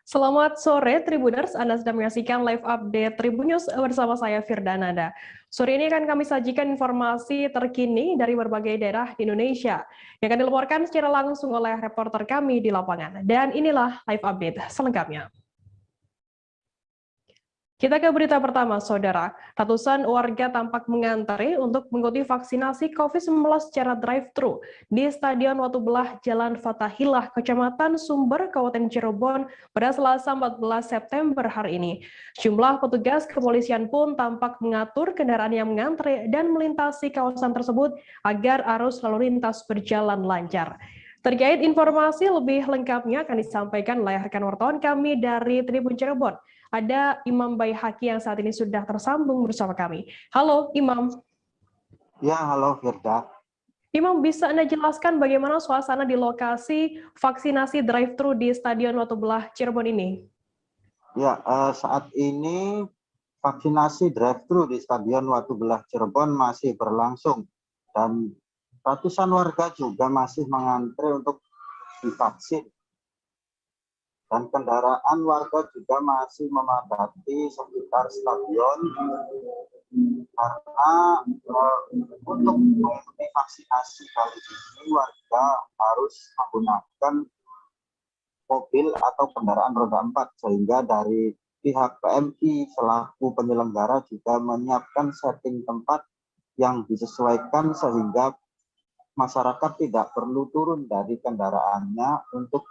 Selamat sore Tribuners, Anda sedang menyaksikan live update Tribun News bersama saya Firdanada. Sore ini akan kami sajikan informasi terkini dari berbagai daerah di Indonesia yang akan dilaporkan secara langsung oleh reporter kami di lapangan. Dan inilah live update selengkapnya. Kita ke berita pertama, Saudara. Ratusan warga tampak mengantri untuk mengikuti vaksinasi COVID-19 secara drive-thru di Stadion Watu Belah Jalan Fatahillah, Kecamatan Sumber, Kabupaten Cirebon pada Selasa 14 September hari ini. Jumlah petugas kepolisian pun tampak mengatur kendaraan yang mengantri dan melintasi kawasan tersebut agar arus lalu lintas berjalan lancar. Terkait informasi lebih lengkapnya akan disampaikan oleh rekan wartawan kami dari Tribun Cirebon. Ada Imam Baihaqi yang saat ini sudah tersambung bersama kami. Halo Imam. Ya, halo Firda. Imam, bisa Anda jelaskan bagaimana suasana di lokasi vaksinasi drive-thru di Stadion Watu Belah Cirebon ini? Ya, saat ini vaksinasi drive-thru di Stadion Watu Belah Cirebon masih berlangsung dan ratusan warga juga masih mengantri untuk divaksin. Dan kendaraan warga juga masih memadati sekitar stadion karena untuk mengikuti vaksinasi kali ini warga harus menggunakan mobil atau kendaraan roda 4 sehingga dari pihak PMI selaku penyelenggara juga menyiapkan setting tempat yang disesuaikan sehingga masyarakat tidak perlu turun dari kendaraannya untuk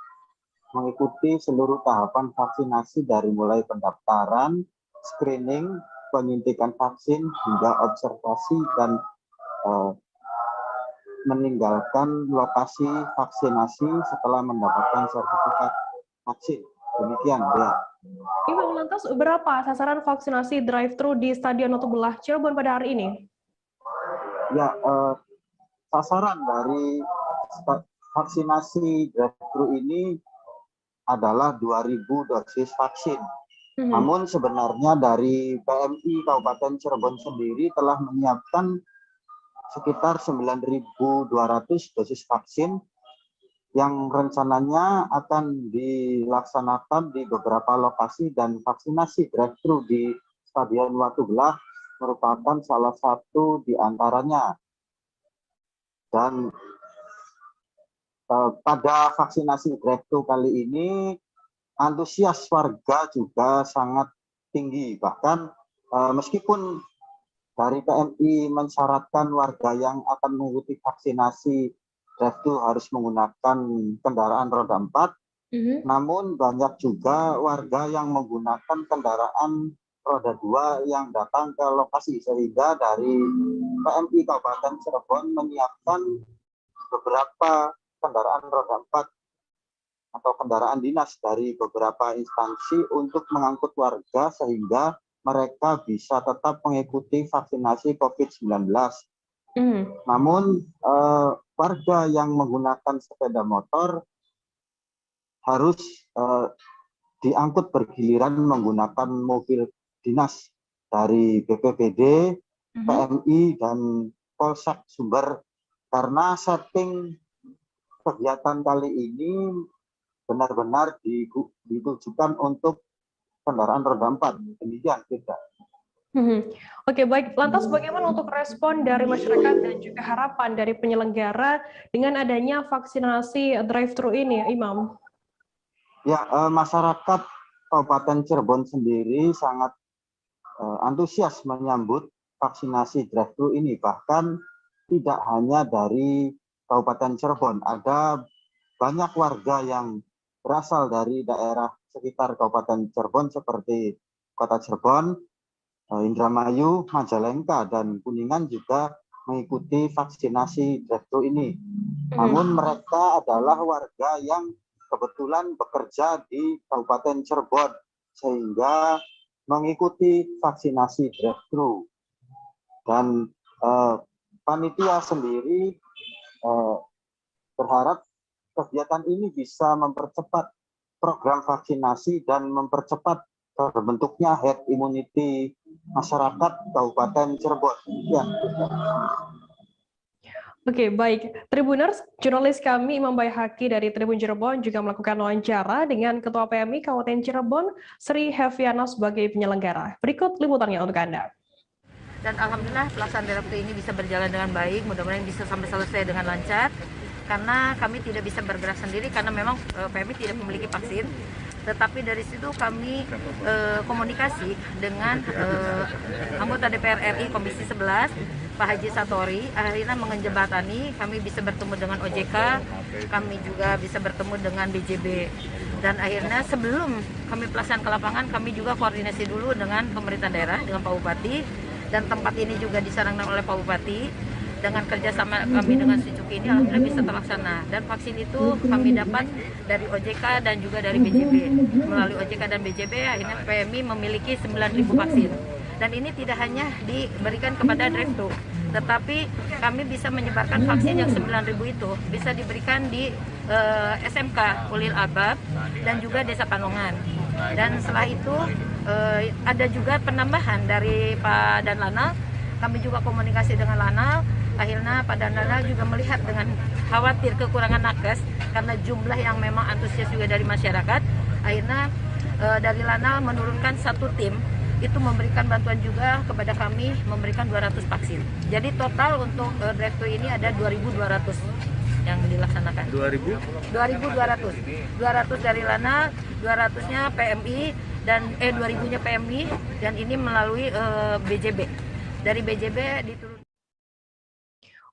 mengikuti seluruh tahapan vaksinasi dari mulai pendaftaran, screening, penyuntikan vaksin hingga observasi dan meninggalkan lokasi vaksinasi setelah mendapatkan sertifikat vaksin. Demikian, ya. Imam, lantas berapa sasaran vaksinasi drive-thru di Stadion Watu Belah Cirebon pada hari ini? Ya, sasaran dari vaksinasi drive-thru ini adalah 2.000 dosis vaksin. Namun sebenarnya dari PMI Kabupaten Cirebon sendiri telah menyiapkan sekitar 9.200 dosis vaksin yang rencananya akan dilaksanakan di beberapa lokasi, dan vaksinasi drive-thru di Stadion Watu Belah merupakan salah satu di antaranya. Dan pada vaksinasi drive-thru kali ini antusias warga juga sangat tinggi. Bahkan meskipun dari PMI mensyaratkan warga yang akan mengikuti vaksinasi drive-thru harus menggunakan kendaraan roda 4, namun banyak juga warga yang menggunakan kendaraan roda 2 yang datang ke lokasi, sehingga dari PMI Kabupaten Cirebon menyiapkan beberapa kendaraan roda 4 atau kendaraan dinas dari beberapa instansi untuk mengangkut warga sehingga mereka bisa tetap mengikuti vaksinasi COVID-19. Namun warga yang menggunakan sepeda motor harus diangkut bergiliran menggunakan mobil dinas dari BPBD, PMI, dan Polsek Sumber, karena setting kegiatan kali ini benar-benar ditujukan untuk kendaraan roda 4. Demikian, tidak. Oke, baik. Lantas bagaimana untuk respon dari masyarakat dan juga harapan dari penyelenggara dengan adanya vaksinasi drive-thru ini, Imam? Ya, masyarakat Kabupaten Cirebon sendiri sangat antusias menyambut vaksinasi drive-thru ini. Bahkan tidak hanya dari Kabupaten Cirebon, ada banyak warga yang berasal dari daerah sekitar Kabupaten Cirebon seperti Kota Cirebon, Indramayu, Majalengka, dan Kuningan juga mengikuti vaksinasi drive-thru ini. Namun mereka adalah warga yang kebetulan bekerja di Kabupaten Cirebon sehingga mengikuti vaksinasi drive-thru. Dan panitia sendiri berharap kegiatan ini bisa mempercepat program vaksinasi dan mempercepat terbentuknya herd immunity masyarakat Kabupaten Cirebon. Ya. Oke, baik. Tribuners, jurnalis kami Imam Baihaqi dari Tribun Cirebon juga melakukan wawancara dengan Ketua PMI Kabupaten Cirebon, Sri Heviana sebagai penyelenggara. Berikut liputannya untuk Anda. Dan alhamdulillah pelaksanaan Drive-thru ini bisa berjalan dengan baik, mudah-mudahan bisa sampai selesai dengan lancar. Karena kami tidak bisa bergerak sendiri karena memang PMI tidak memiliki vaksin. Tetapi dari situ kami komunikasi dengan anggota DPR RI Komisi 11, Pak Haji Satori, akhirnya menjembatani, kami bisa bertemu dengan OJK, kami juga bisa bertemu dengan BJB. Dan akhirnya sebelum kami pelaksanaan ke lapangan, kami juga koordinasi dulu dengan pemerintah daerah, dengan Pak Bupati, dan tempat ini juga disarankan oleh Pak Bupati. Dengan kerjasama kami dengan Sucuki ini alhamdulillah bisa terlaksana, dan vaksin itu kami dapat dari OJK dan juga dari BJB. Melalui OJK dan BJB akhirnya PMI memiliki 9.000 vaksin, dan ini tidak hanya diberikan kepada Drive-thru, tetapi kami bisa menyebarkan vaksin yang 9.000 itu bisa diberikan di SMK Ulil Albab dan juga Desa Panongan. Dan setelah itu ada juga penambahan dari Pak Danlanal, kami juga komunikasi dengan Lanal. Akhirnya Pak Danlanal juga melihat dengan khawatir kekurangan nakes karena jumlah yang memang antusias juga dari masyarakat. Akhirnya dari Lanal menurunkan satu tim, itu memberikan bantuan juga kepada kami, memberikan 200 vaksin. Jadi total untuk Drive-thru ini ada 2.200 yang dilaksanakan. 2.200. 200 dari Lanal, 200-nya PMI, dan 2.000-nya PMI, dan ini melalui BJB. Dari BJB diturun.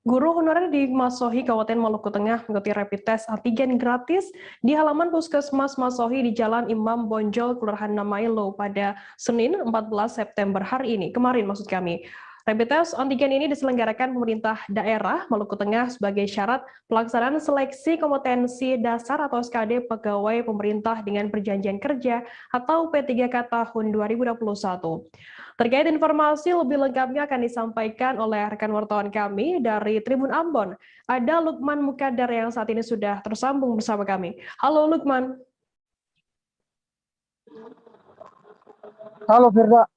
Guru honorer di Masohi, Kabupaten Maluku Tengah mengikuti rapid test antigen gratis di halaman Puskesmas Masohi di Jalan Imam Bonjol, Kelurahan Namailo pada Senin 14 September kemarin maksud kami. Rapid test antigen ini diselenggarakan pemerintah daerah Maluku Tengah sebagai syarat pelaksanaan seleksi kompetensi dasar atau SKD pegawai pemerintah dengan perjanjian kerja atau P3K tahun 2021. Terkait informasi lebih lengkapnya akan disampaikan oleh rekan wartawan kami dari Tribun Ambon. Ada Lukman Mukadar yang saat ini sudah tersambung bersama kami. Halo Lukman. Halo Firda.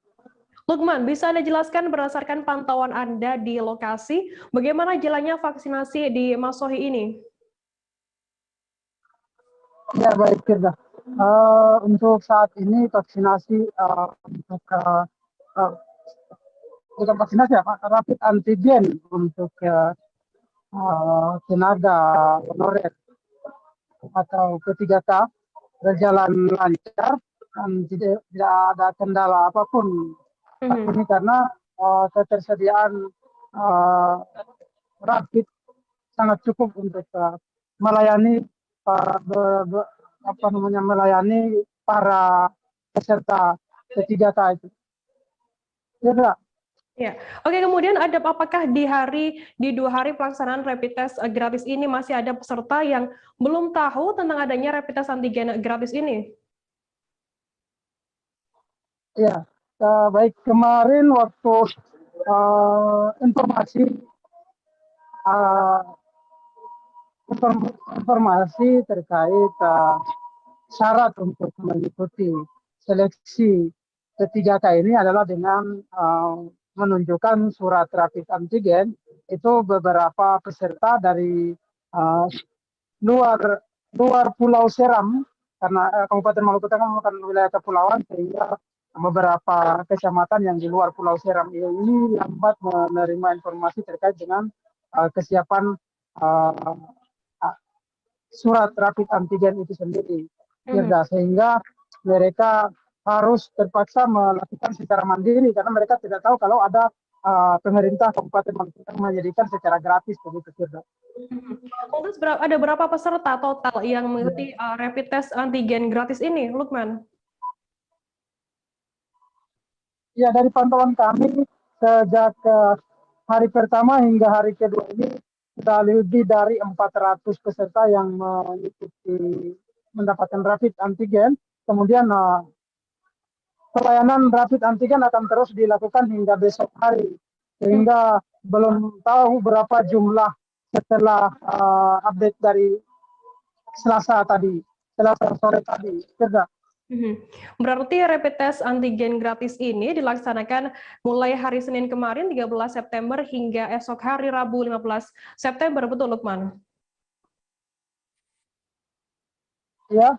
Lukman, bisa Anda jelaskan berdasarkan pantauan Anda di lokasi, bagaimana jalannya vaksinasi di Masohi ini? Ya baik Firda. Untuk saat ini vaksinasi untuk bukan vaksinasi ya, rapid antigen untuk tenaga honorer atau P3K berjalan lancar dan tidak ada kendala apapun. Ini karena ketersediaan rapid sangat cukup untuk melayani melayani para peserta P3K itu. Ya, ya. Oke, kemudian apakah di 2 hari pelaksanaan rapid test gratis ini masih ada peserta yang belum tahu tentang adanya rapid test antigen gratis ini? Ya, baik kemarin waktu informasi terkait syarat untuk mengikuti seleksi P3K ini adalah dengan menunjukkan surat rapid antigen. Itu beberapa peserta dari luar Pulau Seram, karena Kabupaten Maluku Tengah merupakan wilayah kepulauan, sehingga beberapa kecamatan yang di luar Pulau Seram ini lambat menerima informasi terkait dengan kesiapan surat rapid antigen itu sendiri. Sehingga mereka harus terpaksa melakukan secara mandiri karena mereka tidak tahu kalau ada pemerintah Kabupaten Maluku Tengah menyediakan secara gratis begitu, Firda. Lantas ada berapa peserta total yang mengikuti rapid test antigen gratis ini, Lukman? Ya, dari pantauan kami sejak hari pertama hingga hari kedua ini sudah lebih dari 400 peserta yang mendapatkan rapid antigen. Kemudian pelayanan rapid antigen akan terus dilakukan hingga besok hari, sehingga belum tahu berapa jumlah setelah update dari Selasa sore tadi. Berarti rapid test antigen gratis ini dilaksanakan mulai hari Senin kemarin 13 September hingga esok hari Rabu 15 September, betul Lukman? Ya,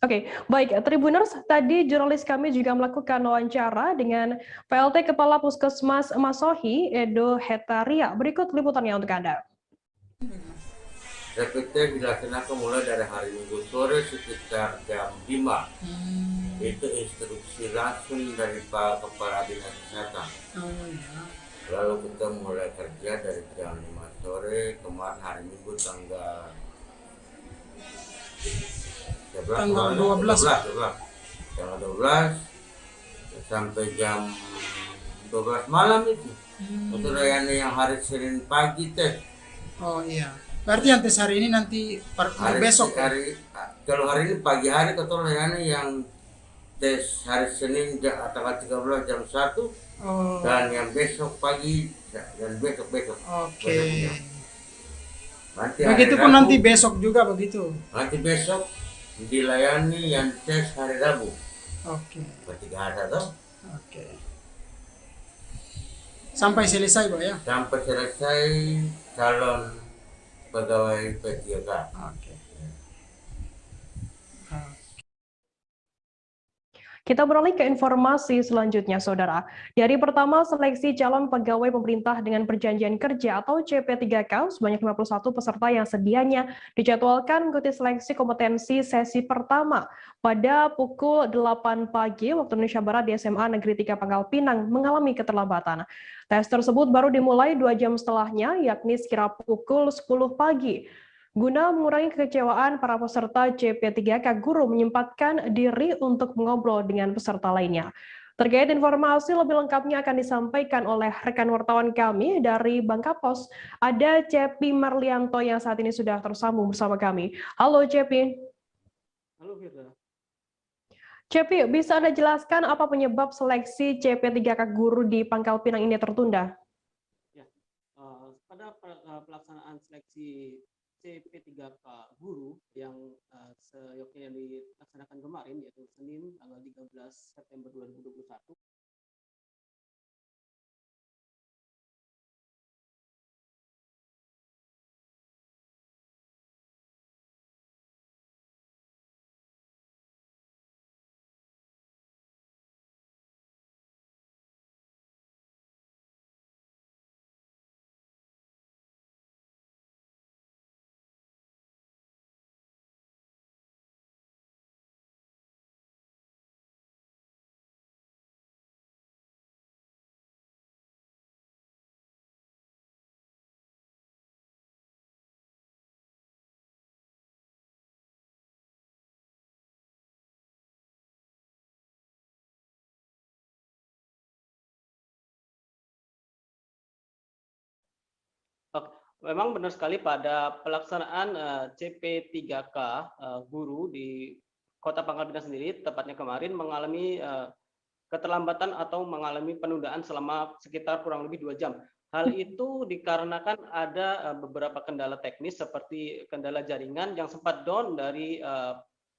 Oke, baik. Tribuners, tadi jurnalis kami juga melakukan wawancara dengan PLT Kepala Puskesmas Masohi, Edo Hetaria. Berikut liputannya untuk Anda. Rapid test dilaksanakan mulai dari hari Minggu sore sekitar jam 5. Itu instruksi langsung dari Pak Kepala Dinas Kesehatan. Lalu kita mulai kerja dari jam 5 sore, kemarin hari Minggu tanggal 12 sampai jam 12 malam itu. Untuk layani yang hari Senin pagi tes. Oh iya. Berarti yang tes hari ini nanti besok. Kalau hari ini pagi hari kita layani yang tes hari Senin tanggal 13 jam 1. Oh. Dan yang besok pagi dan besok. Oke. Rabu, Begitupun nanti besok juga begitu. Nanti besok dilayani yang tes hari Rabu. Oke. Berarti ada toh? Oke. Sampai selesai, Pak ya? Sampai selesai calon pegawai P3K. Oke. Kita beralih ke informasi selanjutnya, Saudara. Di hari pertama seleksi calon pegawai pemerintah dengan perjanjian kerja atau CP3K, sebanyak 51 peserta yang sedianya dijadwalkan mengikuti seleksi kompetensi sesi pertama pada pukul 8 pagi waktu Indonesia Barat di SMA Negeri 3 Pangkal Pinang mengalami keterlambatan. Tes tersebut baru dimulai 2 jam setelahnya, yakni sekira pukul 10 pagi. Guna mengurangi kekecewaan, para peserta CP3K Guru menyempatkan diri untuk mengobrol dengan peserta lainnya. Terkait informasi lebih lengkapnya akan disampaikan oleh rekan wartawan kami dari Bangkapos. Ada Cepi Marlianto yang saat ini sudah tersambung bersama kami. Halo Cepi. Halo Firda. Cepi, bisa Anda jelaskan apa penyebab seleksi CP3K Guru di Pangkal Pinang ini tertunda? Ya, pada pelaksanaan seleksi CP3K Guru yang seyogyanya dilaksanakan kemarin, yaitu Senin tanggal 13 September 2021. Memang benar sekali pada pelaksanaan CP3K Guru di Kota Pangkal Pinang sendiri, tepatnya kemarin mengalami keterlambatan atau mengalami penundaan selama sekitar kurang lebih 2 jam. Hal itu dikarenakan ada beberapa kendala teknis seperti kendala jaringan yang sempat down dari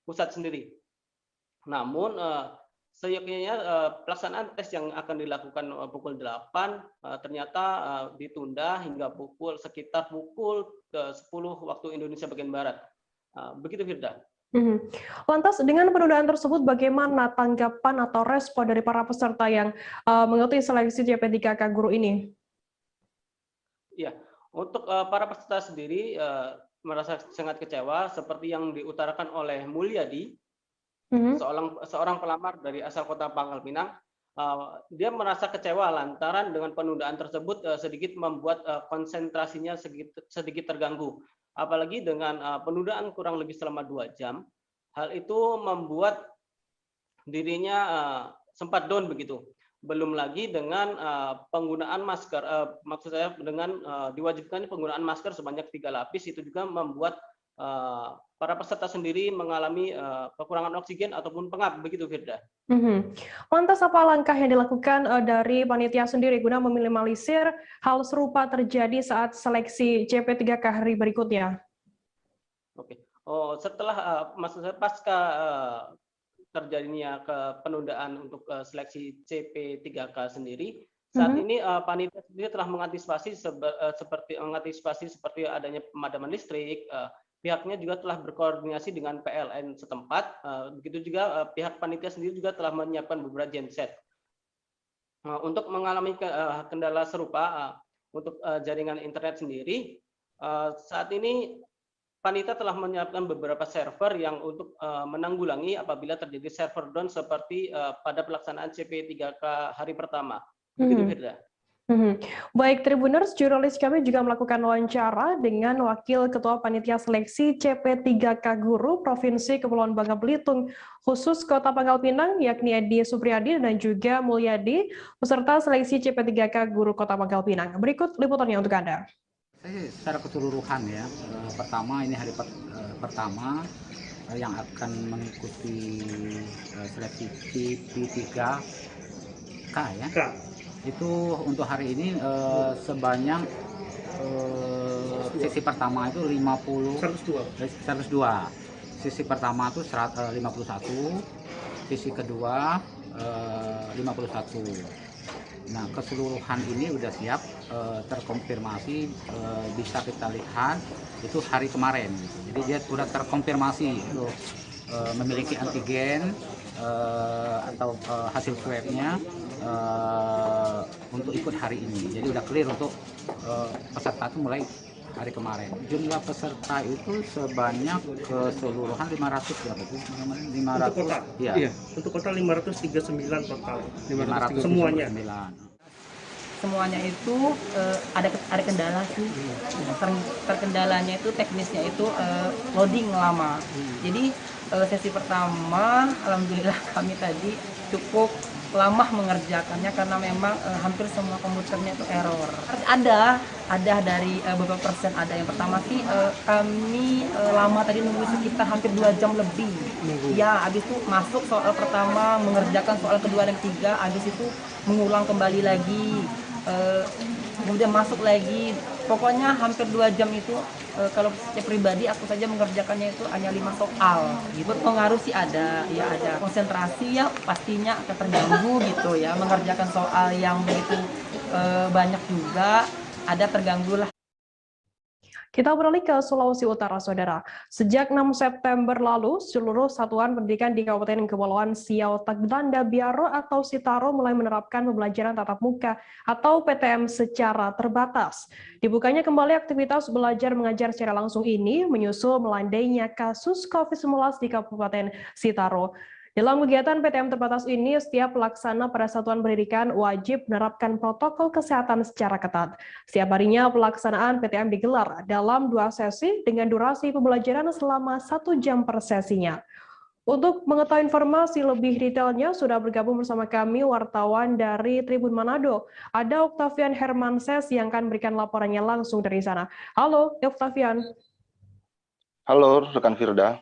pusat sendiri. Namun seyogyanya pelaksanaan tes yang akan dilakukan pukul 8 ternyata ditunda hingga sekitar pukul 10 waktu Indonesia bagian Barat. Begitu Firda. Lantas dengan penundaan tersebut bagaimana tanggapan atau respon dari para peserta yang mengikuti seleksi CP3K Guru ini? Ya, untuk para peserta sendiri merasa sangat kecewa seperti yang diutarakan oleh Mulyadi, seorang pelamar dari asal Kota Pangkal Pinang. Dia merasa kecewa lantaran dengan penundaan tersebut sedikit membuat konsentrasinya sedikit terganggu. Apalagi dengan penundaan kurang lebih selama 2 jam, hal itu membuat dirinya sempat down begitu. Belum lagi dengan penggunaan masker, maksud saya dengan diwajibkan penggunaan masker sebanyak 3 lapis, itu juga membuat para peserta sendiri mengalami kekurangan oksigen ataupun pengap, begitu Firda. Lantas apa langkah yang dilakukan dari panitia sendiri guna meminimalisir hal serupa terjadi saat seleksi CP3K hari berikutnya? Oke. Setelah maksud saya pasca terjadinya penundaan untuk seleksi CP3K sendiri, saat ini panitia sendiri telah mengantisipasi seperti adanya pemadaman listrik. Pihaknya juga telah berkoordinasi dengan PLN setempat. Begitu juga pihak panitia sendiri juga telah menyiapkan beberapa genset. Untuk mengalami kendala serupa untuk jaringan internet sendiri, saat ini panitia telah menyiapkan beberapa server yang untuk menanggulangi apabila terjadi server down seperti pada pelaksanaan CP3K hari pertama. Begitu, Firda. Baik, Tribuners, jurnalis kami juga melakukan wawancara dengan Wakil Ketua Panitia Seleksi CP3K Guru Provinsi Kepulauan Bangka Belitung khusus Kota Pangkal Pinang, yakni Edi Supriyadi dan juga Mulyadi, peserta seleksi CP3K Guru Kota Pangkal Pinang. Berikut liputannya untuk Anda. Secara keseluruhan ya, pertama ini hari pertama yang akan mengikuti seleksi CP3K ya. Itu untuk hari ini sebanyak sesi pertama itu 102. Sesi pertama itu 51, sesi kedua 51. Nah, keseluruhan ini udah siap terkonfirmasi, bisa kita lihat itu hari kemarin. Jadi dia sudah terkonfirmasi untuk memiliki antigen atau hasil swabnya untuk ikut hari ini. Jadi udah clear untuk peserta itu mulai hari kemarin. Jumlah peserta itu sebanyak keseluruhan 500 berapa itu? 500 untuk kota. Ya. Iya, untuk kota 539 total. 500 semuanya. Semuanya itu ada kendala sih. Terkendalanya itu teknisnya itu loading lama. Jadi sesi pertama alhamdulillah kami tadi cukup lama mengerjakannya karena memang hampir semua komputernya itu error. Ada dari beberapa persen ada. Yang pertama sih kami lama tadi nunggu sekitar hampir 2 jam lebih. Ya, habis itu masuk soal pertama, mengerjakan soal kedua dan ketiga, habis itu mengulang kembali lagi. Kemudian masuk lagi, pokoknya hampir 2 jam itu kalau saya pribadi aku saja mengerjakannya itu hanya 5 soal. Berpengaruh sih ada, ya ada konsentrasi ya pastinya akan terganggu gitu ya, mengerjakan soal yang begitu banyak juga ada terganggu lah. Kita beralih ke Sulawesi Utara, Saudara. Sejak 6 September lalu, seluruh satuan pendidikan di Kabupaten Kepulauan Siau Tagdanda Biaro atau Sitaro mulai menerapkan pembelajaran tatap muka atau PTM secara terbatas. Dibukanya kembali aktivitas belajar mengajar secara langsung ini menyusul melandainya kasus COVID-19 di Kabupaten Sitaro. Dalam kegiatan PTM terbatas ini, setiap pelaksana pada satuan pendidikan wajib menerapkan protokol kesehatan secara ketat. Setiap harinya pelaksanaan PTM digelar dalam 2 sesi dengan durasi pembelajaran selama 1 jam per sesinya. Untuk mengetahui informasi lebih detailnya, sudah bergabung bersama kami wartawan dari Tribun Manado. Ada Octavian Hermanses yang akan memberikan laporannya langsung dari sana. Halo, Octavian. Halo, rekan Firda.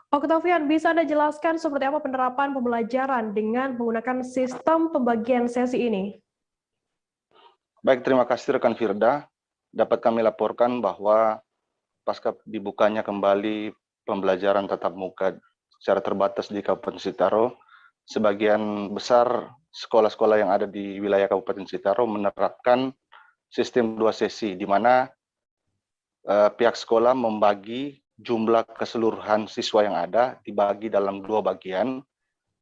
Octavian, bisa Anda jelaskan seperti apa penerapan pembelajaran dengan menggunakan sistem pembagian sesi ini? Baik, terima kasih rekan Firda. Dapat kami laporkan bahwa pasca dibukanya kembali pembelajaran tatap muka secara terbatas di Kabupaten Sitaro, sebagian besar sekolah-sekolah yang ada di wilayah Kabupaten Sitaro menerapkan sistem 2 sesi, di mana pihak sekolah membagi jumlah keseluruhan siswa yang ada dibagi dalam 2 bagian.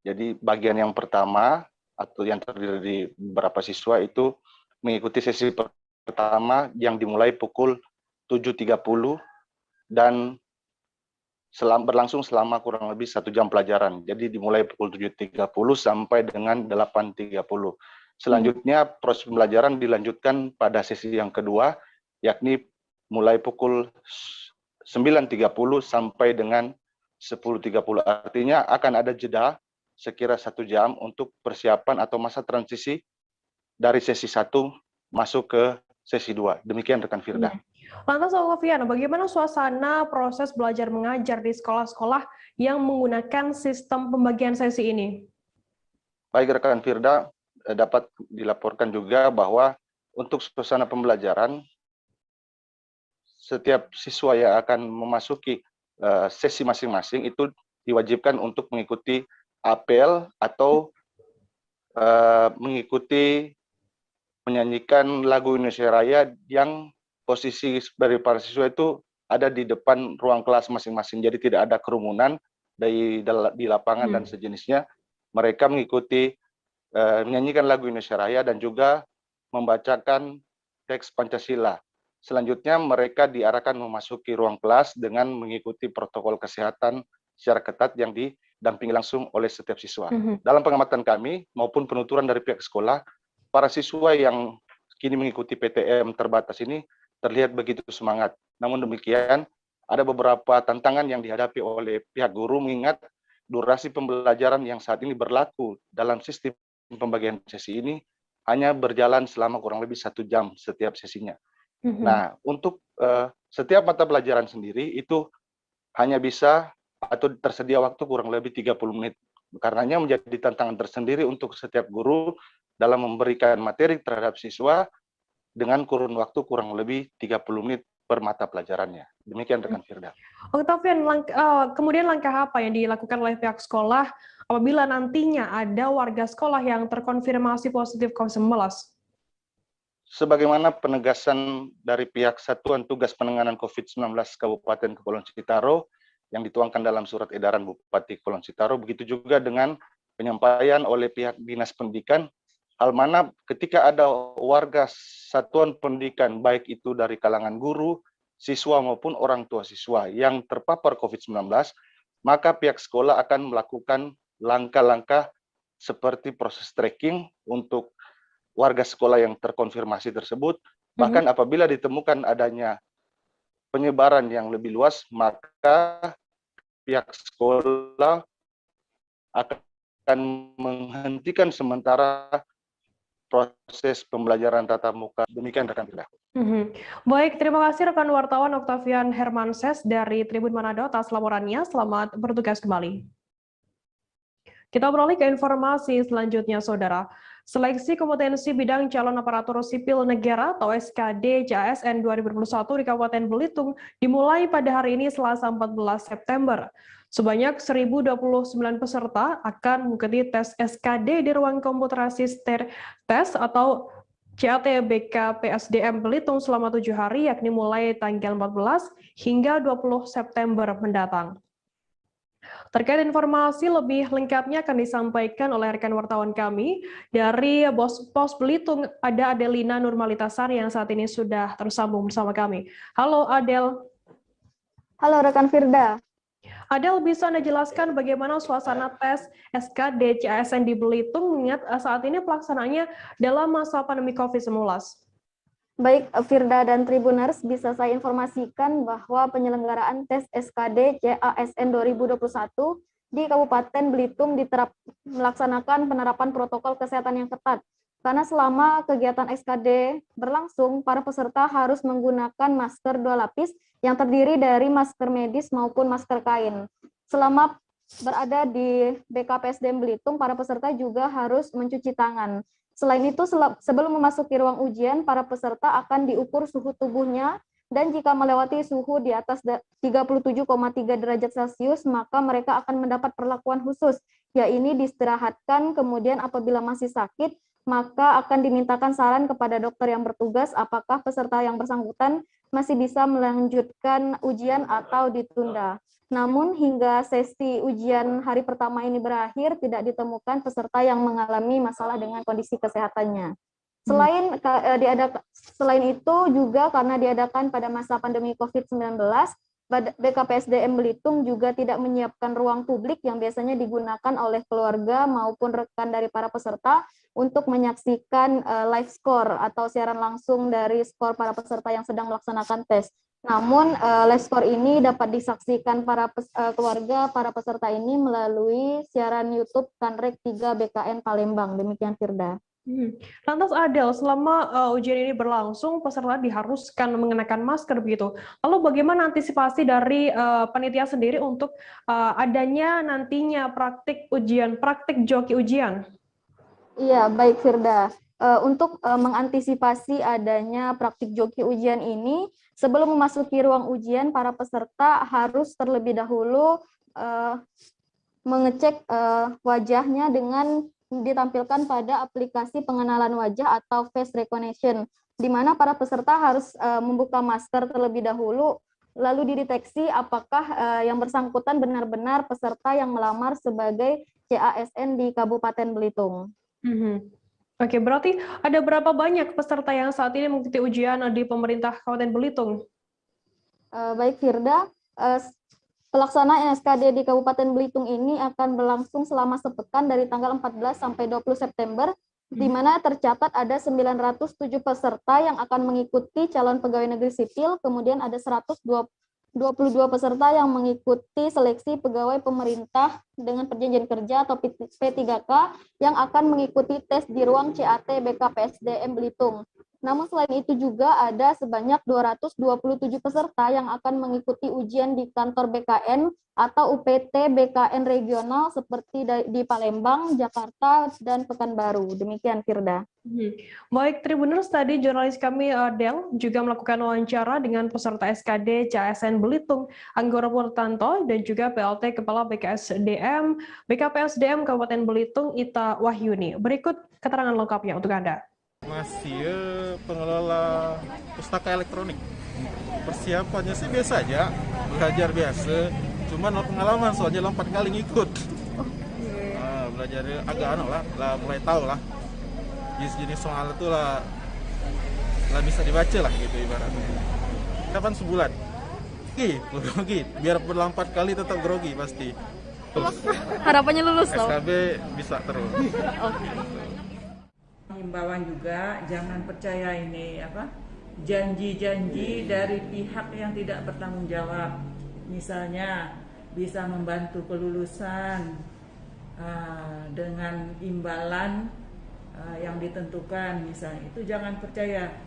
Jadi bagian yang pertama atau yang terdiri dari beberapa siswa itu mengikuti sesi pertama yang dimulai pukul 7.30 dan berlangsung selama kurang lebih 1 jam pelajaran. Jadi dimulai pukul 7.30 sampai dengan 8.30. Selanjutnya proses pembelajaran dilanjutkan pada sesi yang kedua, yakni mulai pukul 9.30 sampai dengan 10.30. Artinya akan ada jeda sekira 1 jam untuk persiapan atau masa transisi dari sesi 1 masuk ke sesi 2. Demikian rekan Firda. Lantas Octavian, bagaimana suasana proses belajar mengajar di sekolah-sekolah yang menggunakan sistem pembagian sesi ini? Baik rekan Firda, dapat dilaporkan juga bahwa untuk suasana pembelajaran, setiap siswa yang akan memasuki sesi masing-masing itu diwajibkan untuk mengikuti apel atau mengikuti menyanyikan lagu Indonesia Raya yang posisi dari para siswa itu ada di depan ruang kelas masing-masing. Jadi tidak ada kerumunan di lapangan dan sejenisnya. Mereka mengikuti menyanyikan lagu Indonesia Raya dan juga membacakan teks Pancasila. Selanjutnya mereka diarahkan memasuki ruang kelas dengan mengikuti protokol kesehatan secara ketat yang didampingi langsung oleh setiap siswa. Dalam pengamatan kami maupun penuturan dari pihak sekolah, para siswa yang kini mengikuti PTM terbatas ini terlihat begitu semangat. Namun demikian, ada beberapa tantangan yang dihadapi oleh pihak guru mengingat durasi pembelajaran yang saat ini berlaku dalam sistem pembagian sesi ini hanya berjalan selama kurang lebih 1 jam setiap sesinya. Nah, untuk setiap mata pelajaran sendiri itu hanya bisa atau tersedia waktu kurang lebih 30 menit. Karenanya menjadi tantangan tersendiri untuk setiap guru dalam memberikan materi terhadap siswa dengan kurun waktu kurang lebih 30 menit per mata pelajarannya. Demikian rekan Firda. Octavian, kemudian langkah apa yang dilakukan oleh pihak sekolah apabila nantinya ada warga sekolah yang terkonfirmasi positif COVID-19? Sebagaimana penegasan dari pihak Satuan Tugas Penanganan COVID-19 Kabupaten Kepulauan Sitaro yang dituangkan dalam surat edaran Bupati Kepulauan Sitaro, begitu juga dengan penyampaian oleh pihak Dinas Pendidikan, hal mana ketika ada warga satuan pendidikan, baik itu dari kalangan guru, siswa maupun orang tua siswa yang terpapar COVID-19, maka pihak sekolah akan melakukan langkah-langkah seperti proses tracking untuk warga sekolah yang terkonfirmasi tersebut. Bahkan apabila ditemukan adanya penyebaran yang lebih luas, maka pihak sekolah akan menghentikan sementara proses pembelajaran tatap muka. Demikian rekan Firda. Baik, terima kasih rekan wartawan Octavian Hermansyah dari Tribun Manado atas laporannya. Selamat bertugas kembali. Kita beralih ke informasi selanjutnya, Saudara. Seleksi kompetensi bidang calon aparatur sipil negara atau SKD CASN 2021 di Kabupaten Belitung dimulai pada hari ini Selasa 14 September. Sebanyak 1.029 peserta akan mengikuti tes SKD di ruang komputerasi tes atau CAT BKPSDM Belitung selama 7 hari, yakni mulai tanggal 14 hingga 20 September mendatang. Terkait informasi lebih lengkapnya akan disampaikan oleh rekan wartawan kami dari Pos Belitung, ada Adelina Nurmalitasari yang saat ini sudah tersambung bersama kami. Halo Adel. Halo rekan Firda. Adel, bisa Anda jelaskan bagaimana suasana tes SKD CASN di Belitung mengingat saat ini pelaksananya dalam masa pandemi COVID-19? Baik, Firda dan Tribuners, bisa saya informasikan bahwa penyelenggaraan tes SKD CASN 2021 di Kabupaten Belitung melaksanakan penerapan protokol kesehatan yang ketat. Karena selama kegiatan SKD berlangsung, para peserta harus menggunakan masker 2 lapis yang terdiri dari masker medis maupun masker kain. Selama berada di BKPSDM Belitung, para peserta juga harus mencuci tangan. Selain itu, sebelum memasuki ruang ujian, para peserta akan diukur suhu tubuhnya, dan jika melewati suhu di atas 37,3 derajat Celcius, maka mereka akan mendapat perlakuan khusus, yaitu diistirahatkan, kemudian apabila masih sakit, maka akan dimintakan saran kepada dokter yang bertugas apakah peserta yang bersangkutan masih bisa melanjutkan ujian atau ditunda. Namun hingga sesi ujian hari pertama ini berakhir, tidak ditemukan peserta yang mengalami masalah dengan kondisi kesehatannya. Selain itu juga karena diadakan pada masa pandemi COVID-19, BKPSDM Belitung juga tidak menyiapkan ruang publik yang biasanya digunakan oleh keluarga maupun rekan dari para peserta untuk menyaksikan live score atau siaran langsung dari skor para peserta yang sedang melaksanakan tes. Namun live score ini dapat disaksikan para keluarga para peserta ini melalui siaran YouTube Kanrek 3 BKN Palembang. Demikian Firda. Lantas Adel, selama ujian ini berlangsung, peserta diharuskan mengenakan masker begitu. Lalu bagaimana antisipasi dari panitia sendiri untuk adanya nantinya praktik joki ujian? Iya, baik Firda. Untuk mengantisipasi adanya praktik joki ujian ini, sebelum memasuki ruang ujian, para peserta harus terlebih dahulu mengecek wajahnya dengan ditampilkan pada aplikasi pengenalan wajah atau face recognition, di mana para peserta harus membuka masker terlebih dahulu, lalu dideteksi apakah yang bersangkutan benar-benar peserta yang melamar sebagai CASN di Kabupaten Belitung. Oke, berarti ada berapa banyak peserta yang saat ini mengikuti ujian di pemerintah Kabupaten Belitung? Baik Firda, pelaksanaan SKD di Kabupaten Belitung ini akan berlangsung selama sepekan dari tanggal 14 sampai 20 September, di mana tercatat ada 907 peserta yang akan mengikuti calon pegawai negeri sipil, kemudian ada 122 peserta yang mengikuti seleksi pegawai pemerintah dengan perjanjian kerja atau P3K yang akan mengikuti tes di ruang CAT BKPSDM Belitung. Namun selain itu juga ada sebanyak 227 peserta yang akan mengikuti ujian di kantor BKN atau UPT BKN regional seperti di Palembang, Jakarta, dan Pekanbaru. Demikian Firda. Baik, Tribuners, tadi jurnalis kami Del juga melakukan wawancara dengan peserta SKD CASN Belitung, Anggoro Purtanto, dan juga PLT Kepala BKPSDM Kabupaten Belitung, Ita Wahyuni. Berikut keterangan lengkapnya untuk Anda. Masih pengelola pustaka elektronik. Persiapannya sih biasa aja, belajar biasa. Cuman pengalaman soalnya 4 kali ngikut. Belajar agak mulai tahu lah. Jenis soal itu lah bisa dibaca lah gitu ibaratnya. Kapan sebulan? Grogi. Biar 4 kali tetap grogi pasti. Harapannya lulus loh. SKB bisa terus. Himbauan juga jangan percaya ini janji-janji dari pihak yang tidak bertanggung jawab, misalnya bisa membantu kelulusan dengan imbalan yang ditentukan, misalnya itu jangan percaya.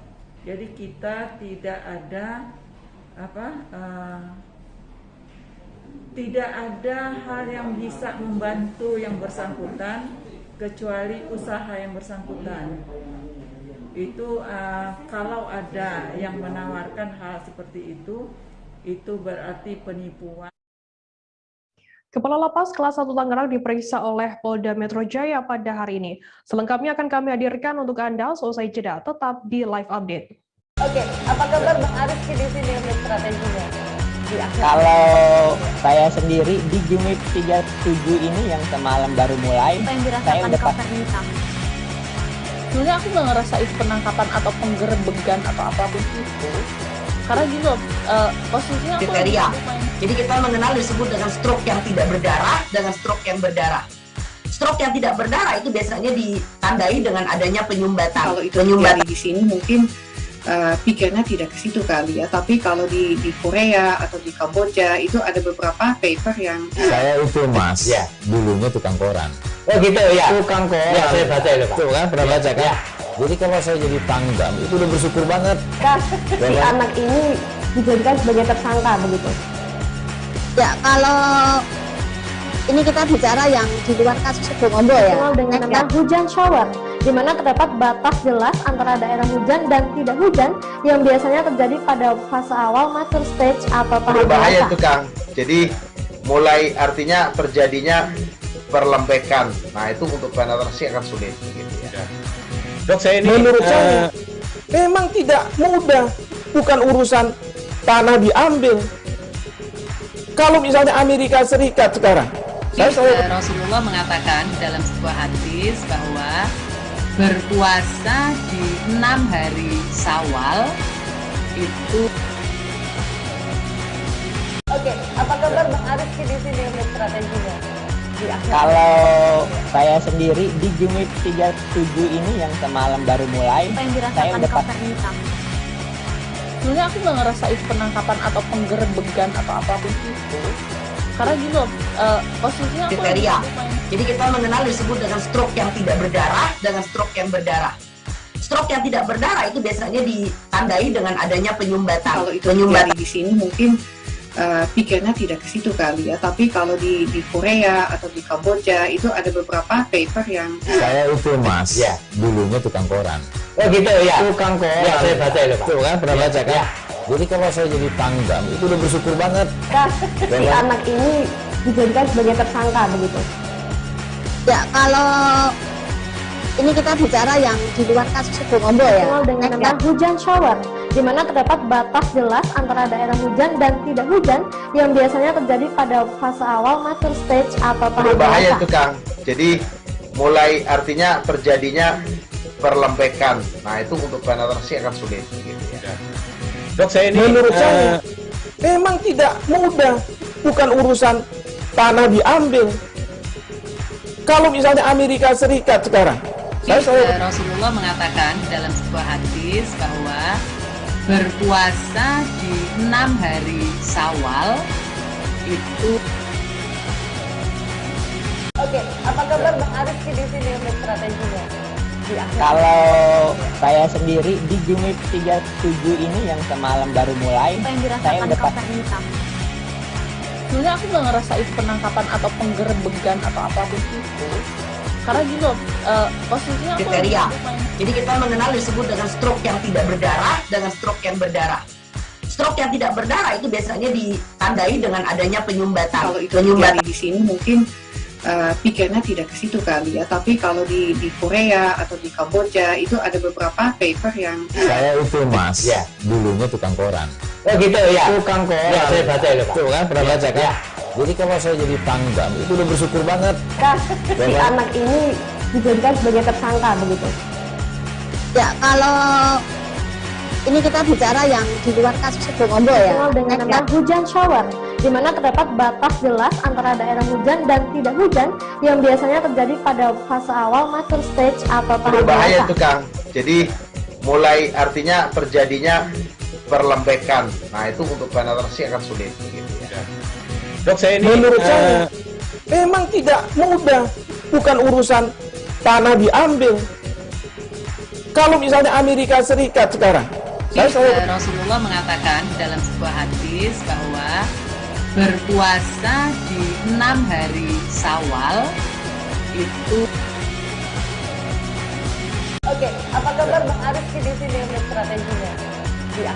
Jadi kita tidak ada tidak ada hal yang bisa membantu yang bersangkutan kecuali usaha yang bersangkutan. Itu kalau ada yang menawarkan hal seperti itu berarti penipuan. Kepala Lapas Kelas 1 Tangerang diperiksa oleh Polda Metro Jaya pada hari ini. Selengkapnya akan kami hadirkan untuk Anda seusai jeda, tetap di live update. Oke, apa kabar Bang Ariski di sini untuk strateginya? Kalau saya sendiri di Jumip 37 ini yang semalam baru mulai, saya udah pas. Sebenarnya aku nggak ngerasain penangkapan atau penggerebegan atau apapun itu. Karena gini loh, posisinya aku kriteria. Jadi kita mengenal disebut dengan stroke yang tidak berdarah dengan stroke yang berdarah. Stroke yang tidak berdarah itu biasanya ditandai dengan adanya penyumbatan. Kalau itu penyumbatan di sini mungkin pikirnya tidak ke situ kali ya, tapi kalau di Korea atau di Kamboja itu ada beberapa paper yang saya itu mas, ya, dulunya tukang koran. Oh gitu ya, tukang koran. Ya, saya baca itu Pak. Tuh kan, pernah baca kan? Ya. Jadi kalau saya jadi pangdam itu udah bersyukur banget. Si anak ini dijadikan sebagai tersangka begitu. Ya, kalau ini kita bicara yang di luar kasus Sebongombo ya. Dengan nama hujan shower, di mana terdapat batas jelas antara daerah hujan dan tidak hujan yang biasanya terjadi pada fase awal mature stage atau tahap berbahaya itu Kang. Jadi mulai artinya terjadinya perlembekan. Nah itu untuk penetrasi akan sulit. Gitu ya. Dok, saya ini menurut saya memang tidak mudah. Bukan urusan tanah diambil. Kalau misalnya Amerika Serikat sekarang. Rasulullah mengatakan dalam sebuah hadis bahwa berpuasa di 6 hari Syawal itu. Oke, apa kabar Bang Ariski di sini untuk strateginya? Kalau saya sendiri di Jumip 37 ini yang semalam baru mulai, saya udah pas. Sebenarnya aku nggak ngerasain penangkapan atau penggerebegan atau apapun itu. Karena gini loh, posisinya aku kriteria. Jadi kita mengenal disebut dengan stroke yang tidak berdarah dengan stroke yang berdarah. Stroke yang tidak berdarah itu biasanya ditandai dengan adanya penyumbatan. Kalau itu penyumbatan di sini mungkin pikirnya tidak ke situ kali ya, tapi kalau di Korea atau di Kamboja itu ada beberapa paper yang saya itu mas, ya, dulunya tukang koran. Oh gitu ya, tukang koran. Ya, saya baca itu Pak. Tuh kan, pernah baca kan? Ya. Jadi kalau saya jadi pangdam itu udah bersyukur banget. Si anak ini dijadikan sebagai tersangka begitu? Ya, kalau ini kita bicara yang di luar kasus Situbondo ya. Dengan nama hujan shower, di mana terdapat batas jelas antara daerah hujan dan tidak hujan yang biasanya terjadi pada fase awal mature stage atau tahap berbahaya itu Kang. Jadi mulai artinya terjadinya perlembekan. Nah itu untuk penetrasi akan sulit. Gitu ya. Dok, saya ini menurut saya memang tidak mudah, bukan urusan tanah diambil. Kalau misalnya Amerika Serikat sekarang, Rasulullah mengatakan dalam sebuah hadis bahwa berpuasa di 6 hari Syawal itu. Oke, apa kabar Bang Arif di sini untuk strateginya? Kalau saya sendiri di Jumit 37 ini yang semalam baru mulai, saya udah sebenarnya aku nggak ngerasa itu penangkapan atau penggerebegan atau apapun itu, karena gini loh, posisinya aku kriteria. Jadi kita mengenal disebut dengan stroke yang tidak berdarah dengan stroke yang berdarah. Stroke yang tidak berdarah itu biasanya ditandai dengan adanya penyumbatan. Kalau itu terjadi di sini mungkin pikirnya tidak ke situ kali ya, tapi kalau di Korea atau di Kamboja itu ada beberapa paper yang saya itu Mas, ya, dulunya tukang koran. Oh gitu ya, Tukang koran. Ya, saya baca itu Pak. Tuh kan, pernah baca kan? Ya. Jadi kalau saya jadi Pangdam itu udah bersyukur banget. Si anak ini dijadikan sebagai tersangka begitu. Ya, kalau ini kita bicara yang di luar kasus Situbondo ya. Dengan nama hujan shower, di mana terdapat batas jelas antara daerah hujan dan tidak hujan yang biasanya terjadi pada fase awal mature stage atau tahap berbahaya itu Kang. Jadi mulai artinya terjadinya perlembekan. Nah itu untuk penetrasi akan sulit. Gitu ya. Dok, saya ini menurut saya memang tidak mudah, bukan urusan tanah diambil. Kalau misalnya Amerika Serikat sekarang, Rasulullah mengatakan dalam sebuah hadis bahwa berpuasa di 6 hari Syawal itu. Oke, apa kabar Bang Arif di sini untuk strateginya?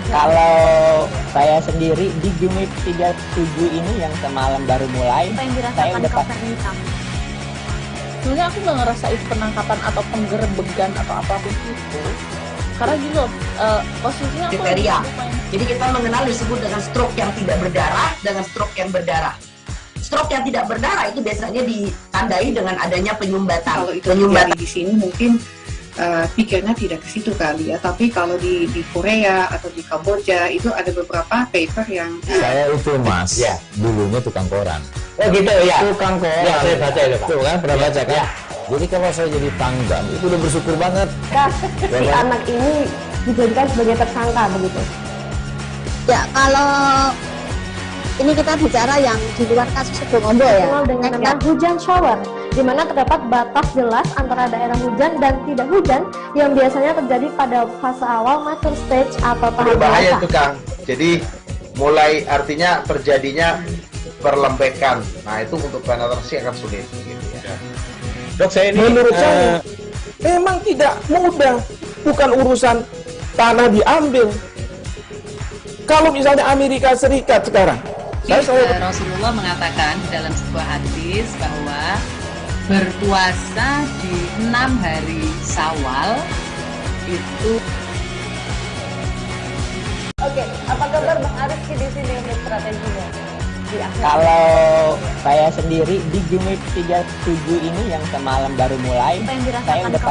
Kalau saya sendiri di Jumit 37 ini yang semalam baru mulai, saya udah sebenarnya aku nggak ngerasa itu penangkapan atau penggerebegan atau apapun itu, karena gini loh, posisinya kriteria. Jadi kita mengenal disebut dengan stroke yang tidak berdarah dengan stroke yang berdarah. Stroke yang tidak berdarah itu biasanya ditandai dengan adanya penyumbatan. Kalau itu terjadi di sini mungkin pikirnya tidak ke situ kali ya, tapi kalau di Korea atau di Kamboja itu ada beberapa paper yang saya itu Mas, ya, dulunya tukang koran. Oh gitu ya, Tukang koran. Ya, saya baca itu Pak. Tuh kan, pernah baca kan? Ya. Jadi kalau saya jadi Pangdam itu udah bersyukur banget. Si anak ini dijadikan sebagai tersangka begitu. Ya, kalau ini kita bicara yang di luar kasus Situbondo ya. Dengan nama hujan shower, di mana terdapat batas jelas antara daerah hujan dan tidak hujan yang biasanya terjadi pada fase awal mature stage atau tahap berbahaya itu Kang. Jadi mulai artinya terjadinya perlembekan. Nah itu untuk penetrasi akan sulit. Gitu ya. Dok, saya ini menurut saya memang tidak mudah, bukan urusan tanah diambil. Kalau misalnya Amerika Serikat sekarang, Rasulullah mengatakan dalam sebuah hadis bahwa berpuasa di 6 hari Syawal itu. Oke, apa kabar Bang Arif di sini untuk strateginya? Kalau saya sendiri di Jumit 37 ini yang semalam baru mulai, saya udah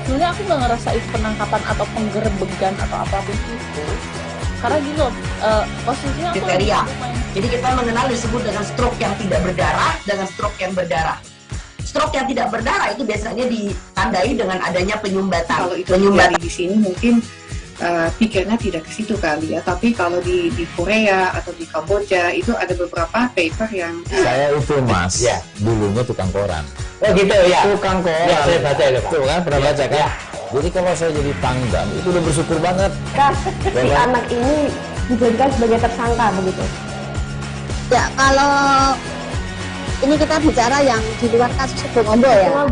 sebenarnya aku nggak ngerasa itu penangkapan atau penggerebegan atau apapun itu, karena gini loh, posisinya kriteria. Jadi kita mengenal disebut dengan stroke yang tidak berdarah dengan stroke yang berdarah. Stroke yang tidak berdarah itu biasanya ditandai dengan adanya penyumbatan. Kalau itu terjadi di sini mungkin pikirnya tidak ke situ kali ya, tapi kalau di Korea atau di Kamboja itu ada beberapa paper yang saya itu Mas, ya, dulunya tukang koran. Oh gitu ya, Tukang koran. Ya, saya baca itu Pak. Tuh kan, pernah baca kan? Ya. Jadi kalau saya jadi Pangdam itu udah bersyukur banget. Si anak ini dijadikan sebagai tersangka begitu. Ya, kalau ini kita bicara yang di luar kasus Situbondo ya.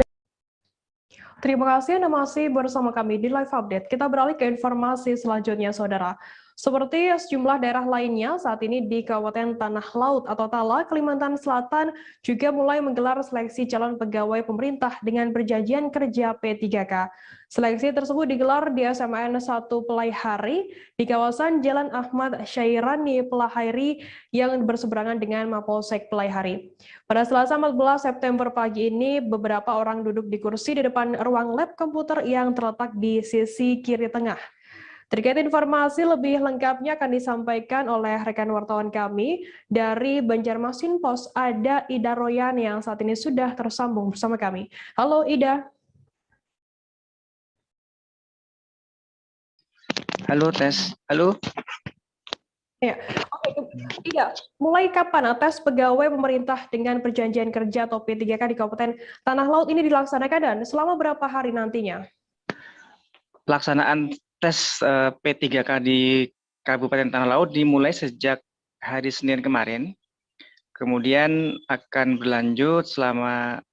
Terima kasih Anda masih bersama kami di Live Update. Kita beralih ke informasi selanjutnya, Saudara. Seperti sejumlah daerah lainnya, saat ini di Kabupaten Tanah Laut atau Tala, Kalimantan Selatan juga mulai menggelar seleksi calon pegawai pemerintah dengan perjanjian kerja P3K. Seleksi tersebut digelar di SMN 1 Pelaihari di kawasan Jalan Ahmad Syairani Pelaihari yang berseberangan dengan Mapolsek Pelaihari. Pada Selasa 14 September pagi ini, beberapa orang duduk di kursi di depan ruang lab komputer yang terletak di sisi kiri tengah. Terkait informasi lebih lengkapnya akan disampaikan oleh rekan wartawan kami dari Banjarmasin Pos, ada Ida Royan yang saat ini sudah tersambung bersama kami. Halo Ida. Halo tes, halo. Ya, oke. Ida, mulai kapan tes pegawai pemerintah dengan perjanjian kerja atau P3K di Kabupaten Tanah Laut ini dilaksanakan dan selama berapa hari nantinya? Pelaksanaan tes P3K di Kabupaten Tanah Laut dimulai sejak hari Senin kemarin, kemudian akan berlanjut selama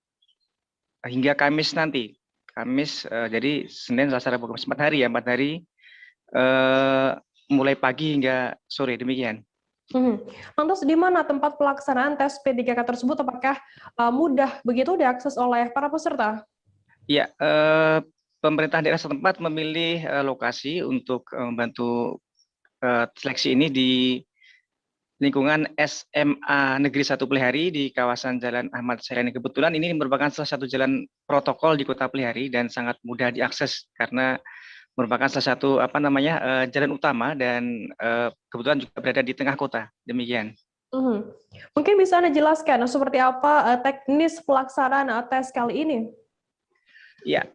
hingga Kamis nanti. Kamis, jadi Senin, Selasa, Rabu, Kamis, 4 hari ya, 4 hari mulai pagi hingga sore, demikian. Lantas di mana tempat pelaksanaan tes P3K tersebut? Apakah mudah begitu diakses oleh para peserta? Ya, pemerintah daerah setempat memilih lokasi untuk membantu seleksi ini di lingkungan SMA Negeri 1 Pelaihari di kawasan Jalan Ahmad Syairani. Kebetulan ini merupakan salah satu jalan protokol di Kota Pelaihari dan sangat mudah diakses karena merupakan salah satu jalan utama dan kebetulan juga berada di tengah kota. Demikian. Mungkin bisa Anda jelaskan seperti apa teknis pelaksanaan tes kali ini? Ya,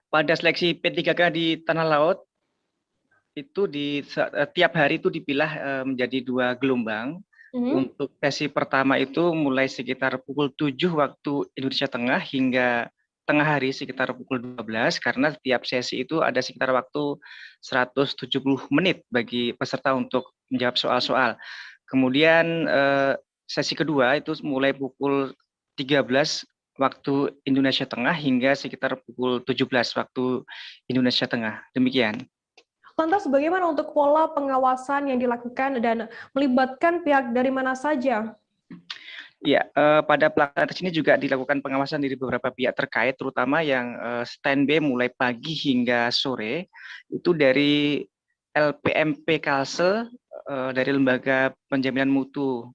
pada seleksi P3K di Tanah Laut itu tiap hari itu dipilah menjadi 2 gelombang. Untuk sesi pertama itu mulai sekitar pukul 7 waktu Indonesia Tengah hingga tengah hari sekitar pukul 12, karena tiap sesi itu ada sekitar waktu 170 menit bagi peserta untuk menjawab soal-soal. Kemudian sesi kedua itu mulai pukul 13 waktu Indonesia Tengah hingga sekitar pukul 17 waktu Indonesia Tengah. Demikian. Lantas bagaimana untuk pola pengawasan yang dilakukan dan melibatkan pihak dari mana saja? Ya, pada pelaksanaan tes ini juga dilakukan pengawasan dari beberapa pihak terkait, terutama yang standby mulai pagi hingga sore, itu dari LPMP Kalsel, dari Lembaga Penjaminan Mutu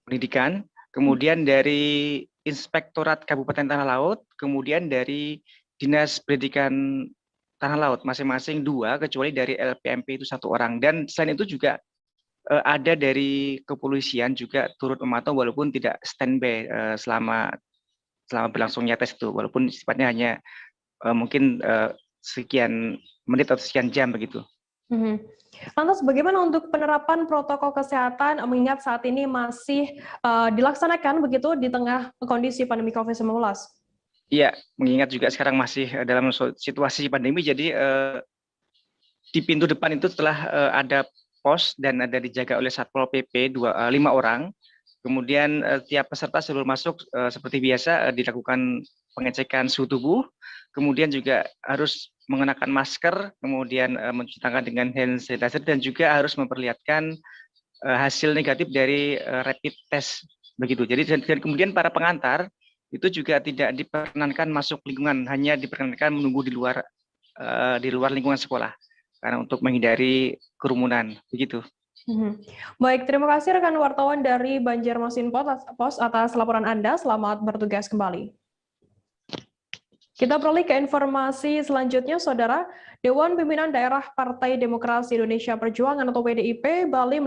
Pendidikan, kemudian dari Inspektorat Kabupaten Tanah Laut, kemudian dari Dinas Pendidikan Tanah Laut, masing-masing 2, kecuali dari LPMP itu 1 orang. Dan selain itu juga ada dari kepolisian juga turut memantau walaupun tidak standby selama berlangsungnya tes itu, walaupun sifatnya hanya mungkin sekian menit atau sekian jam begitu. Lantas bagaimana untuk penerapan protokol kesehatan mengingat saat ini masih dilaksanakan begitu di tengah kondisi pandemi COVID-19? Iya, mengingat juga sekarang masih dalam situasi pandemi, jadi di pintu depan itu telah ada pos dan ada dijaga oleh Satpol PP 5 orang. Kemudian tiap peserta sebelum masuk seperti biasa dilakukan pengecekan suhu tubuh, kemudian juga harus mengenakan masker, kemudian mencuci tangan dengan hand sanitizer dan juga harus memperlihatkan hasil negatif dari rapid test begitu. Jadi dan kemudian para pengantar itu juga tidak diperkenankan masuk lingkungan, hanya diperkenankan menunggu di luar lingkungan sekolah karena untuk menghindari kerumunan begitu. Baik, terima kasih rekan wartawan dari Banjarmasin Pos atas laporan Anda. Selamat bertugas kembali. Kita beralih ke informasi selanjutnya, Saudara. Dewan Pimpinan Daerah Partai Demokrasi Indonesia Perjuangan atau PDIP Bali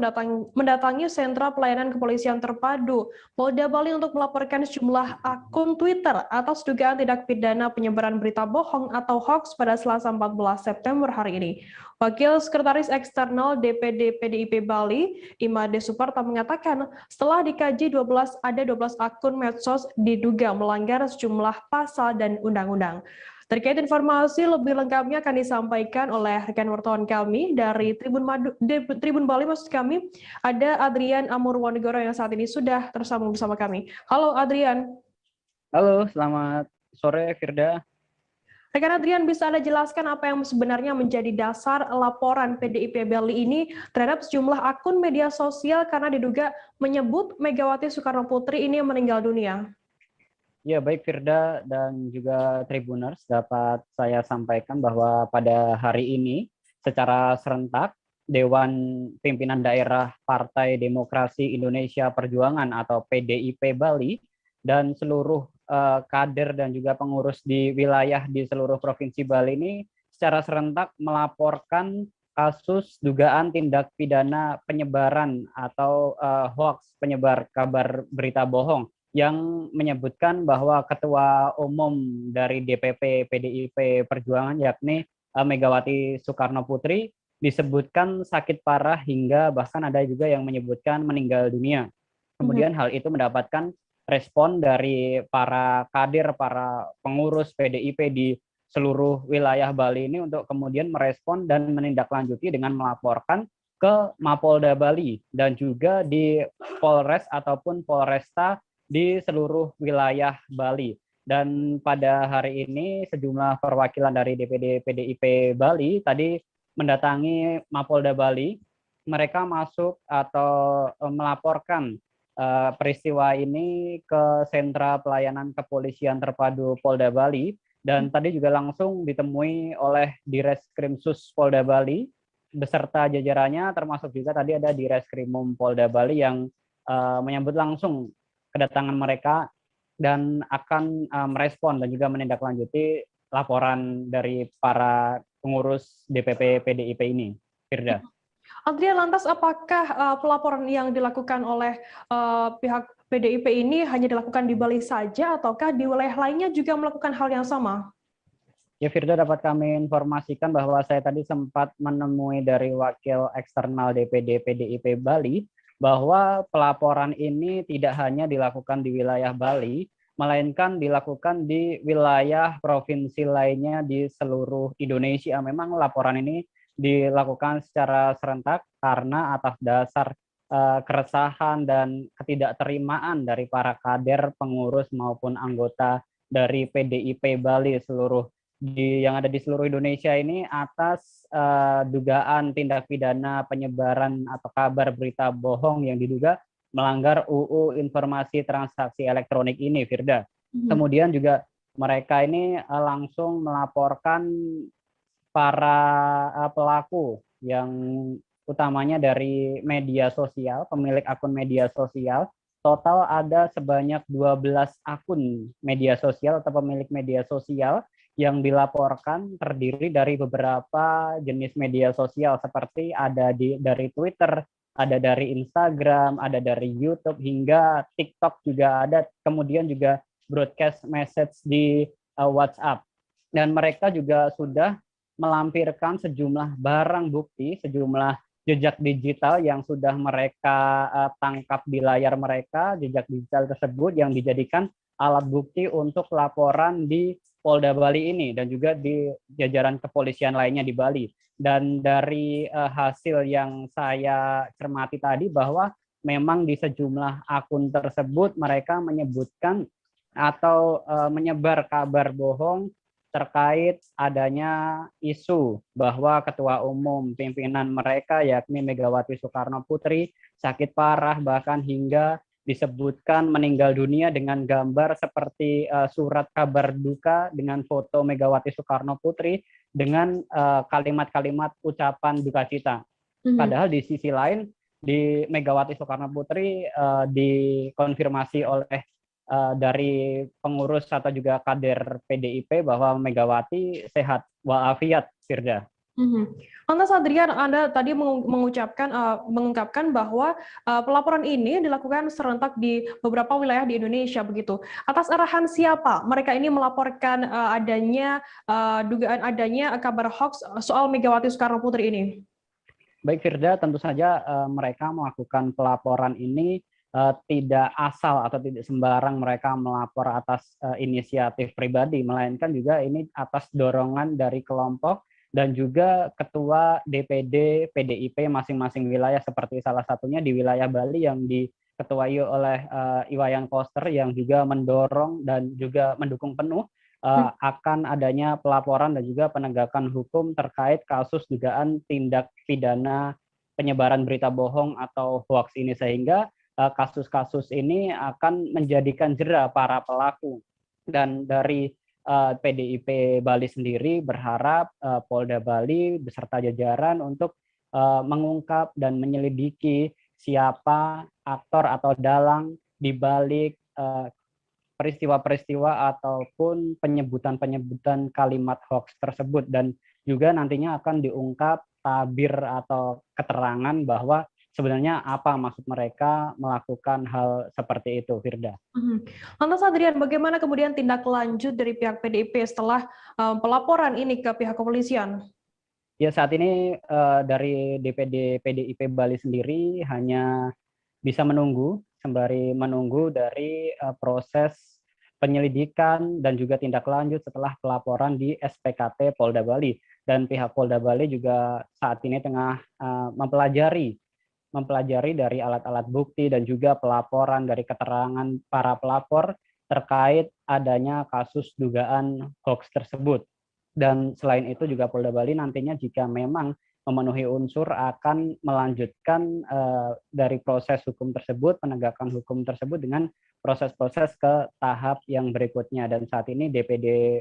mendatangi Sentra Pelayanan Kepolisian Terpadu Polda Bali untuk melaporkan sejumlah akun Twitter atas dugaan tindak pidana penyebaran berita bohong atau hoax pada Selasa 14 September hari ini. Wakil Sekretaris Eksternal DPD PDIP Bali, Imade Suparta mengatakan, setelah dikaji ada 12 akun medsos diduga melanggar sejumlah pasal dan undang-undang. Terkait informasi lebih lengkapnya akan disampaikan oleh rekan wartawan kami dari Tribun Bali, maksud kami, ada Adrian Amurwanegoro yang saat ini sudah tersambung bersama kami. Halo Adrian. Halo, selamat sore Firda. Rekan Adrian, bisa Anda jelaskan apa yang sebenarnya menjadi dasar laporan PDIP Bali ini terhadap sejumlah akun media sosial karena diduga menyebut Megawati Soekarno Putri ini meninggal dunia? Ya, baik Firda dan juga Tribuners, dapat saya sampaikan bahwa pada hari ini secara serentak Dewan Pimpinan Daerah Partai Demokrasi Indonesia Perjuangan atau PDIP Bali dan seluruh kader dan juga pengurus di wilayah di seluruh Provinsi Bali ini secara serentak melaporkan kasus dugaan tindak pidana penyebaran atau hoax, penyebar kabar berita bohong yang menyebutkan bahwa Ketua Umum dari DPP PDIP Perjuangan yakni Megawati Soekarno Putri disebutkan sakit parah hingga bahkan ada juga yang menyebutkan meninggal dunia. Kemudian hal itu mendapatkan respon dari para kader, para pengurus PDIP di seluruh wilayah Bali ini untuk kemudian merespon dan menindaklanjuti dengan melaporkan ke Mapolda Bali dan juga di Polres ataupun Polresta di seluruh wilayah Bali. Dan pada hari ini sejumlah perwakilan dari DPD PDIP Bali tadi mendatangi Mapolda Bali. Mereka masuk atau melaporkan peristiwa ini ke Sentra Pelayanan Kepolisian Terpadu Polda Bali dan tadi juga langsung ditemui oleh Direskrimsus Polda Bali beserta jajarannya, termasuk juga tadi ada Direskrimum Polda Bali yang menyambut langsung kedatangan mereka dan akan merespon dan juga menindaklanjuti laporan dari para pengurus DPP PDIP ini. Firda. Adrian, lantas apakah pelaporan yang dilakukan oleh pihak PDIP ini hanya dilakukan di Bali saja ataukah di wilayah lainnya juga melakukan hal yang sama? Ya Firda, dapat kami informasikan bahwa saya tadi sempat menemui dari wakil eksternal DPD PDIP Bali bahwa pelaporan ini tidak hanya dilakukan di wilayah Bali, melainkan dilakukan di wilayah provinsi lainnya di seluruh Indonesia. Memang laporan ini dilakukan secara serentak karena atas dasar keresahan dan ketidakterimaan dari para kader, pengurus maupun anggota dari PDIP Bali yang ada di seluruh Indonesia ini atas dugaan tindak pidana penyebaran atau kabar berita bohong yang diduga melanggar UU Informasi Transaksi Elektronik ini, Firda. Kemudian juga mereka ini langsung melaporkan para pelaku yang utamanya dari media sosial, pemilik akun media sosial. Total ada sebanyak 12 akun media sosial atau pemilik media sosial yang dilaporkan terdiri dari beberapa jenis media sosial seperti ada dari Twitter, ada dari Instagram, ada dari YouTube, hingga TikTok juga ada, kemudian juga broadcast message di WhatsApp. Dan mereka juga sudah melampirkan sejumlah barang bukti, sejumlah jejak digital yang sudah mereka tangkap di layar mereka, jejak digital tersebut yang dijadikan alat bukti untuk laporan di Polda Bali ini dan juga di jajaran kepolisian lainnya di Bali. Dan dari hasil yang saya cermati tadi bahwa memang di sejumlah akun tersebut mereka menyebutkan atau menyebar kabar bohong terkait adanya isu bahwa Ketua Umum pimpinan mereka yakni Megawati Soekarno Putri sakit parah bahkan hingga disebutkan meninggal dunia dengan gambar seperti surat kabar duka dengan foto Megawati Soekarno Putri dengan kalimat-kalimat ucapan duka cita. Padahal di sisi lain di Megawati Soekarno Putri dikonfirmasi oleh dari pengurus atau juga kader PDIP bahwa Megawati sehat walafiat, Firda. Lantas Adrian, Anda tadi mengungkapkan bahwa pelaporan ini dilakukan serentak di beberapa wilayah di Indonesia begitu. Atas arahan siapa mereka ini melaporkan adanya dugaan adanya kabar hoax soal Megawati Soekarno Putri ini? Baik Firda, tentu saja mereka melakukan pelaporan ini tidak asal atau tidak sembarang mereka melapor atas inisiatif pribadi, melainkan juga ini atas dorongan dari kelompok dan juga ketua DPD PDIP masing-masing wilayah, seperti salah satunya di wilayah Bali yang diketuai oleh Iwayan Koster yang juga mendorong dan juga mendukung penuh akan adanya pelaporan dan juga penegakan hukum terkait kasus dugaan tindak pidana penyebaran berita bohong atau hoax ini, sehingga kasus-kasus ini akan menjadikan jera para pelaku. Dan dari PDIP Bali sendiri berharap Polda Bali beserta jajaran untuk mengungkap dan menyelidiki siapa aktor atau dalang di balik peristiwa-peristiwa ataupun penyebutan-penyebutan kalimat hoax tersebut, dan juga nantinya akan diungkap tabir atau keterangan bahwa sebenarnya apa maksud mereka melakukan hal seperti itu, Firda. Lantas Adrian, bagaimana kemudian tindak lanjut dari pihak PDIP setelah pelaporan ini ke pihak kepolisian? Ya, saat ini dari DPD PDIP Bali sendiri hanya bisa menunggu, sembari menunggu dari proses penyelidikan dan juga tindak lanjut setelah pelaporan di SPKT Polda Bali. Dan pihak Polda Bali juga saat ini tengah mempelajari dari alat-alat bukti dan juga pelaporan dari keterangan para pelapor terkait adanya kasus dugaan hoax tersebut. Dan selain itu juga Polda Bali nantinya jika memang memenuhi unsur akan melanjutkan dari proses hukum tersebut, penegakan hukum tersebut dengan proses-proses ke tahap yang berikutnya. Dan saat ini DPD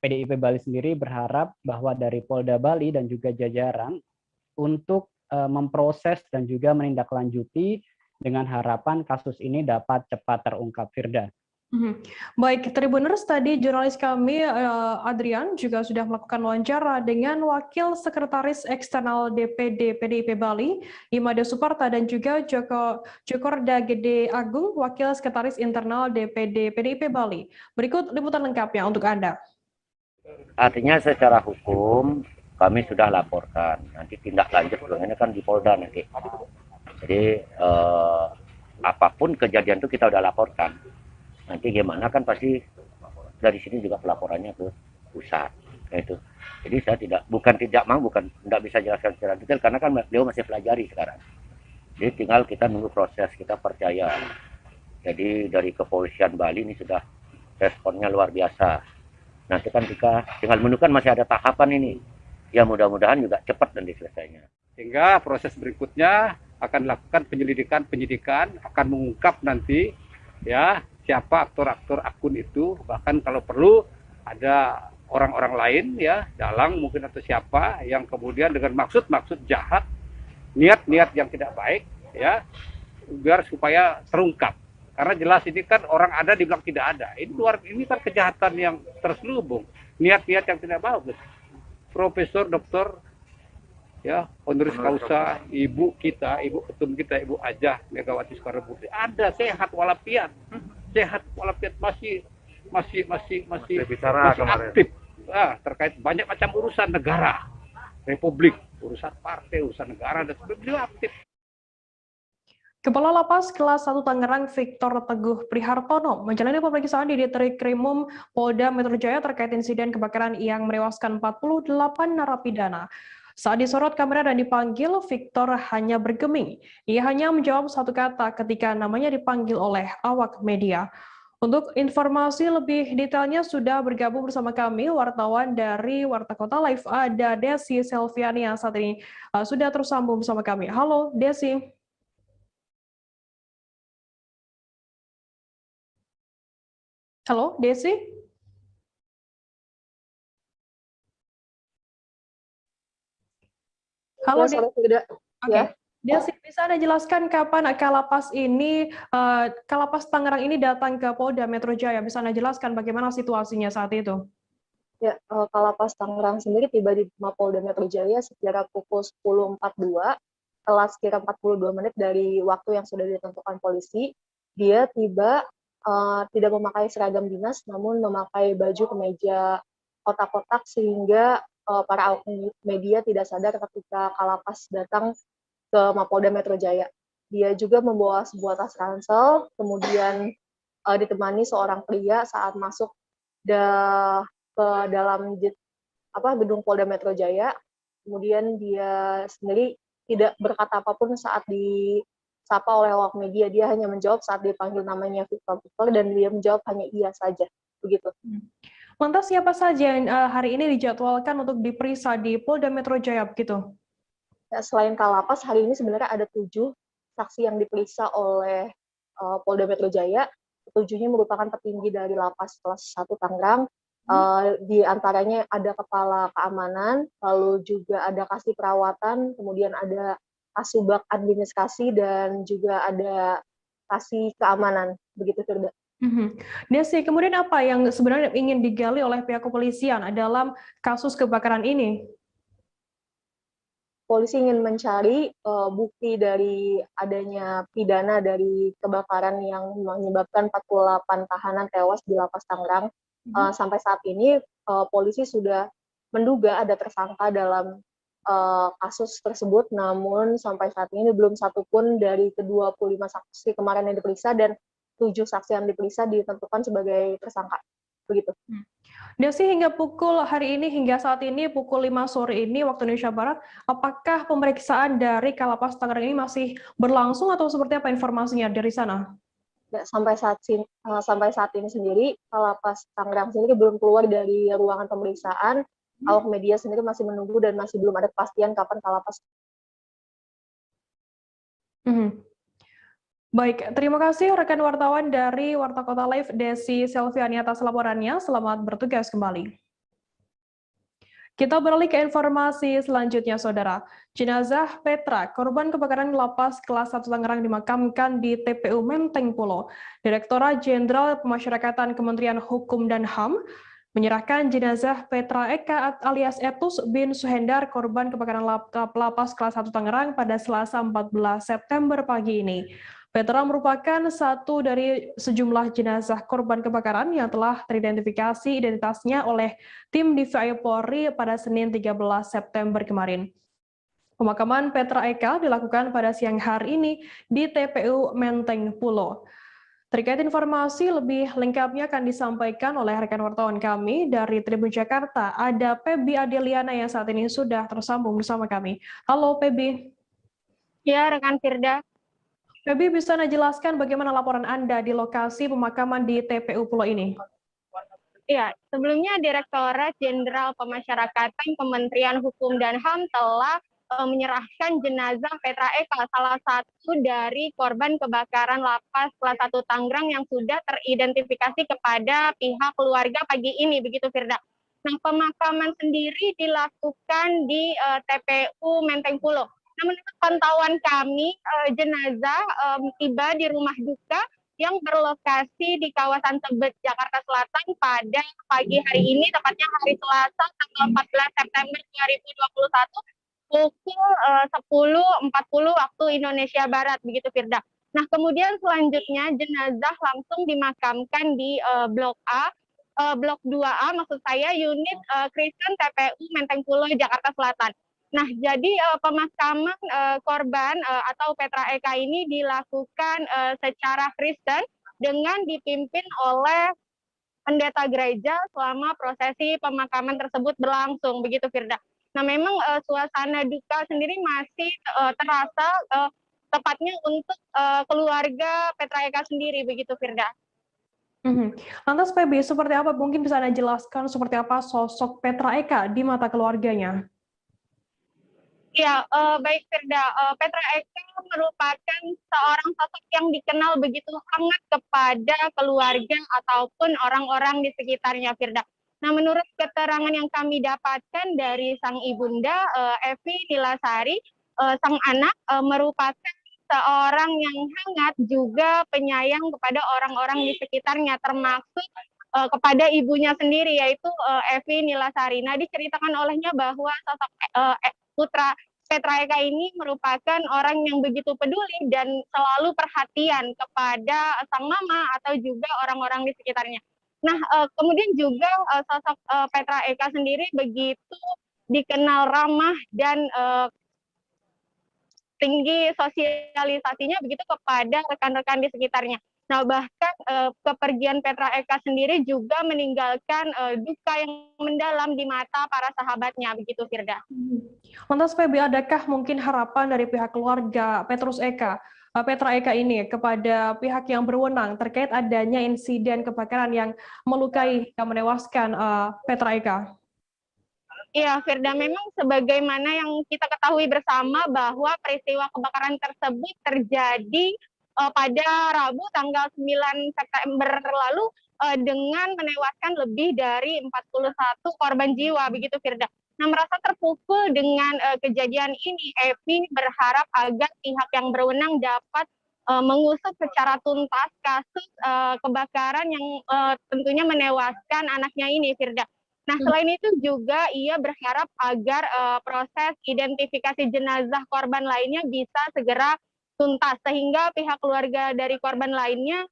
PDIP Bali sendiri berharap bahwa dari Polda Bali dan juga jajaran untuk memproses dan juga menindaklanjuti dengan harapan kasus ini dapat cepat terungkap, Firda. Baik, Tribuners, tadi jurnalis kami Adrian juga sudah melakukan wawancara dengan Wakil Sekretaris Eksternal DPD PDIP Bali, Imade Suparta, dan juga Jokorda Gede Agung, Wakil Sekretaris Internal DPD PDIP Bali. Berikut liputan lengkapnya untuk Anda. Artinya secara hukum kami sudah laporkan, nanti tindak lanjut ini kan di Polda nanti. Jadi apapun kejadian itu kita sudah laporkan. Nanti gimana kan pasti dari sini juga pelaporannya ke pusat, itu. Jadi saya tidak bisa jelaskan secara detail karena kan beliau masih pelajari sekarang. Jadi tinggal kita nunggu proses, kita percaya. Jadi dari kepolisian Bali ini sudah responnya luar biasa. Nanti kan kita tinggal menunggu, kan masih ada tahapan ini. Ya mudah-mudahan juga cepat dan diselesainya. Sehingga proses berikutnya akan dilakukan penyidikan, akan mengungkap nanti ya siapa aktor-aktor akun itu, bahkan kalau perlu ada orang-orang lain ya, dalang mungkin atau siapa yang kemudian dengan maksud-maksud jahat, niat-niat yang tidak baik ya, biar supaya terungkap. Karena jelas ini kan orang ada dibilang tidak ada. Ini kan kejahatan yang terselubung, niat-niat yang tidak bagus. Profesor, doktor ya, honoris causa, ibu ketum kita, Ibu Ajah Megawati Soekarno Putri, ada sehat walafiat. Sehat walafiat masih aktif terkait banyak macam urusan negara, republik, urusan partai, urusan negara, dan sebagainya aktif. Kepala Lapas Kelas 1 Tangerang Victor Teguh Prihartono menjalani pemeriksaan di Ditreskrimum Polda Metro Jaya terkait insiden kebakaran yang menewaskan 48 narapidana. Saat disorot kamera dan dipanggil, Victor hanya bergeming. Ia hanya menjawab satu kata ketika namanya dipanggil oleh awak media. Untuk informasi lebih detailnya sudah bergabung bersama kami wartawan dari Warta Kota Live, ada Desi Selviani yang saat ini sudah tersambung bersama kami. Halo Desi. Halo Desi. Halo, Oke. Desi, bisa Anda jelaskan kapan Kalapas Tangerang ini datang ke Polda Metro Jaya? Bisa Anda jelaskan bagaimana situasinya saat itu? Ya, Kalapas Tangerang sendiri tiba di Mapolda Metro Jaya sekira pukul 10.42, telah sekira 42 menit dari waktu yang sudah ditentukan polisi. Dia tiba tidak memakai seragam dinas, namun memakai baju kemeja kotak-kotak sehingga para awak media tidak sadar ketika Kalapas datang ke Mapolda Metro Jaya. Dia juga membawa sebuah tas ransel, kemudian ditemani seorang pria saat masuk ke dalam gedung Polda Metro Jaya. Kemudian dia sendiri tidak berkata apapun saat disapa oleh awak media. Dia hanya menjawab saat dipanggil namanya Victor, dan dia menjawab hanya iya saja. Begitu. Lantas siapa saja yang hari ini dijadwalkan untuk diperiksa di Polda Metro Jaya begitu? Ya, selain Kalapas, hari ini sebenarnya ada 7 saksi yang diperiksa oleh Polda Metro Jaya. 7-nya merupakan petinggi dari Lapas Kelas 1 Tangerang. Di antaranya ada kepala keamanan, lalu juga ada kasih perawatan, kemudian ada kasubag administrasi, dan juga ada kasih keamanan. Begitu, Firda. Desi, kemudian apa yang sebenarnya ingin digali oleh pihak kepolisian dalam kasus kebakaran ini? Polisi ingin mencari bukti dari adanya pidana dari kebakaran yang menyebabkan 48 tahanan tewas di Lapas Tangerang. Sampai saat ini polisi sudah menduga ada tersangka dalam kasus tersebut, namun sampai saat ini belum satupun dari ke-25 saksi kemarin yang diperiksa dan 7 saksi yang diperiksa ditentukan sebagai tersangka. Begitu. Desi, hingga hingga saat ini pukul 5 sore ini waktu Indonesia Barat, apakah pemeriksaan dari Kalapas Tangerang ini masih berlangsung atau seperti apa informasinya dari sana? Ya, sampai saat ini sendiri Kalapas Tangerang sendiri belum keluar dari ruangan pemeriksaan. Awak media sendiri masih menunggu dan masih belum ada kepastian kapan Kalapas. Baik, terima kasih rekan wartawan dari Warta Kota Live, Desi Selviani atas laporannya. Selamat bertugas kembali. Kita beralih ke informasi selanjutnya, Saudara. Jenazah Petra, korban kebakaran Lapas Kelas 1 Tangerang dimakamkan di TPU Menteng Pulo. Direktorat Jenderal Pemasyarakatan Kementerian Hukum dan HAM menyerahkan jenazah Petra Eka alias Etus bin Suhendar, korban kebakaran Lapas Kelas 1 Tangerang pada Selasa 14 September pagi ini. Petra merupakan satu dari sejumlah jenazah korban kebakaran yang telah teridentifikasi identitasnya oleh tim DVI Polri pada Senin 13 September kemarin. Pemakaman Petra Eka dilakukan pada siang hari ini di TPU Menteng Pulo. Terkait informasi lebih lengkapnya akan disampaikan oleh rekan wartawan kami dari Tribun Jakarta. Ada Pebi Adeliana yang saat ini sudah tersambung bersama kami. Halo Pebi. Ya, rekan Firda. Pebi, bisa Anda jelaskan bagaimana laporan Anda di lokasi pemakaman di TPU Pulo ini? Ya, sebelumnya Direktorat Jenderal Pemasyarakatan Kementerian Hukum dan HAM telah menyerahkan jenazah Petra Eka, salah satu dari korban kebakaran Lapas Kelas 1 Tangerang yang sudah teridentifikasi kepada pihak keluarga pagi ini, begitu Firda. Nah, pemakaman sendiri dilakukan di TPU Menteng Pulo. Nah, menurut pantauan kami, jenazah tiba di rumah duka yang berlokasi di kawasan Tebet, Jakarta Selatan pada pagi hari ini, tepatnya hari Selasa, tanggal 14 September 2021, pukul 10.40 waktu Indonesia Barat, begitu Firda. Nah, kemudian selanjutnya jenazah langsung dimakamkan di Blok A, Blok 2A, maksud saya, unit Kristen TPU Menteng Pulo, Jakarta Selatan. Nah, jadi pemakaman korban atau Petra Eka ini dilakukan secara Kristen dengan dipimpin oleh pendeta gereja selama prosesi pemakaman tersebut berlangsung, begitu Firda. Nah, memang suasana duka sendiri masih terasa tepatnya untuk keluarga Petra Eka sendiri, begitu Firda. Lantas PB, seperti apa? Mungkin bisa Anda jelaskan seperti apa sosok Petra Eka di mata keluarganya? Ya, baik Firda, Petra Eka merupakan seorang sosok yang dikenal begitu hangat kepada keluarga ataupun orang-orang di sekitarnya, Firda. Nah, menurut keterangan yang kami dapatkan dari sang ibunda, Evi Nilasari, sang anak merupakan seorang yang hangat juga penyayang kepada orang-orang di sekitarnya, termasuk kepada ibunya sendiri, yaitu Evi Nilasari. Nah, diceritakan olehnya bahwa sosok putra Petra Eka ini merupakan orang yang begitu peduli dan selalu perhatian kepada sang mama atau juga orang-orang di sekitarnya. Nah, kemudian juga sosok Petra Eka sendiri begitu dikenal ramah dan tinggi sosialisasinya begitu kepada rekan-rekan di sekitarnya. Nah, bahkan kepergian Petra Eka sendiri juga meninggalkan duka yang mendalam di mata para sahabatnya, begitu Firda. Lantas PB, adakah mungkin harapan dari pihak keluarga Petrus Eka Petra Eka ini kepada pihak yang berwenang terkait adanya insiden kebakaran yang melukai yang menewaskan Petra Eka? Iya, Firda, memang sebagaimana yang kita ketahui bersama bahwa peristiwa kebakaran tersebut terjadi pada Rabu tanggal 9 September lalu dengan menewaskan lebih dari 41 korban jiwa, begitu Firda. Nah, merasa terpukul dengan kejadian ini, Evi berharap agar pihak yang berwenang dapat mengusut secara tuntas kasus kebakaran yang tentunya menewaskan anaknya ini, Firda. Nah, selain itu juga ia berharap agar proses identifikasi jenazah korban lainnya bisa segera tuntas, sehingga pihak keluarga dari korban lainnya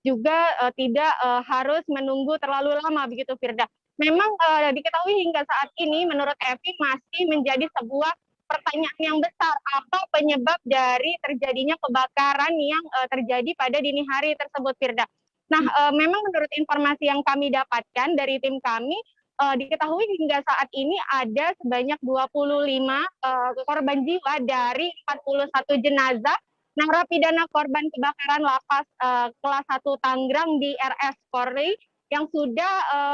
juga tidak harus menunggu terlalu lama, begitu Firda. Memang diketahui hingga saat ini menurut Evi masih menjadi sebuah pertanyaan yang besar, apa penyebab dari terjadinya kebakaran yang terjadi pada dini hari tersebut, Firda. Nah, memang menurut informasi yang kami dapatkan dari tim kami, diketahui hingga saat ini ada sebanyak 25 korban jiwa dari 41 jenazah narapidana korban kebakaran lapas kelas 1 Tangerang di RS Polri yang sudah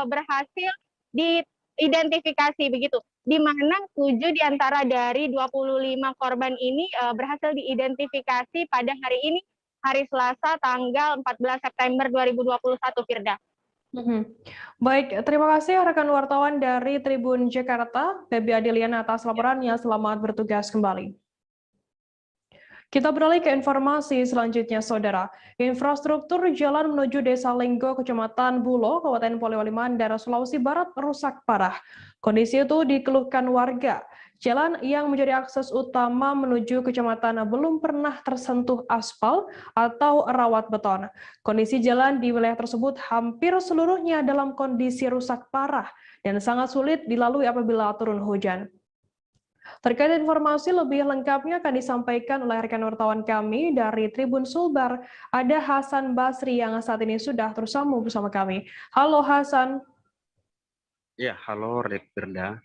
berhasil diidentifikasi, begitu. Di mana 7 diantara dari 25 korban ini berhasil diidentifikasi pada hari ini, hari Selasa tanggal 14 September 2021, Firda. Baik, terima kasih rekan wartawan dari Tribun Jakarta, Febi Adiliana atas laporannya. Selamat bertugas kembali. Kita beralih ke informasi selanjutnya, Saudara. Infrastruktur jalan menuju Desa Lenggo, Kecamatan Bulo, Kabupaten Polewali Mandar, Sulawesi Barat rusak parah. Kondisi itu dikeluhkan warga. Jalan yang menjadi akses utama menuju kecamatan belum pernah tersentuh aspal atau rawat beton. Kondisi jalan di wilayah tersebut hampir seluruhnya dalam kondisi rusak parah dan sangat sulit dilalui apabila turun hujan. Terkait informasi lebih lengkapnya akan disampaikan oleh rekan wartawan kami dari Tribun Sulbar. Ada Hasan Basri yang saat ini sudah tersambung bersama kami. Halo Hasan. Ya, halo Firda.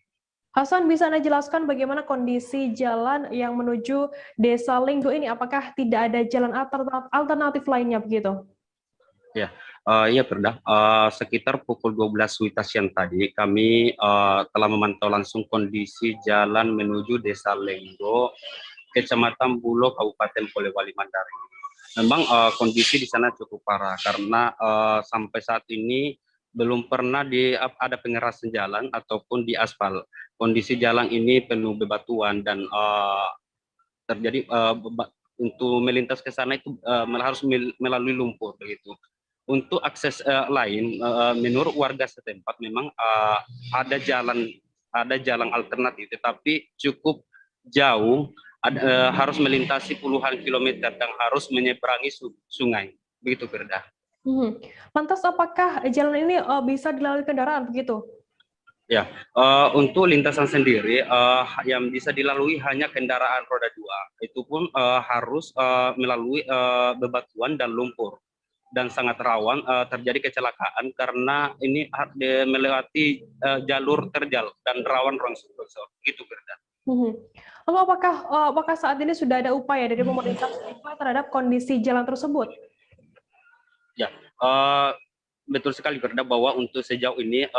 Hasan, bisa Anda jelaskan bagaimana kondisi jalan yang menuju Desa Lenggo ini? Apakah tidak ada jalan alternatif lainnya begitu? Ya, iya Firda. Sekitar pukul 12 WITA siang tadi, kami telah memantau langsung kondisi jalan menuju Desa Lenggo, Kecamatan Bulo, Kabupaten Polewali Mandar. Memang kondisi di sana cukup parah karena sampai saat ini belum pernah ada pengerasan jalan ataupun di aspal. Kondisi jalan ini penuh bebatuan dan terjadi untuk melintas ke sana itu harus melalui lumpur begitu. Untuk akses lain, menurut warga setempat memang ada jalan alternatif, tetapi cukup jauh, harus melintasi puluhan kilometer dan harus menyeberangi sungai, begitu Firda. Lantas apakah jalan ini bisa dilalui kendaraan begitu? Ya, untuk lintasan sendiri yang bisa dilalui hanya kendaraan roda 2. Itu pun harus melalui bebatuan dan lumpur dan sangat rawan terjadi kecelakaan karena ini melewati jalur terjal dan rawan longsor. Gitu, Firda. Lalu apakah saat ini sudah ada upaya dari pemerintah terhadap kondisi jalan tersebut? Ya, betul sekali Firda bahwa untuk sejauh ini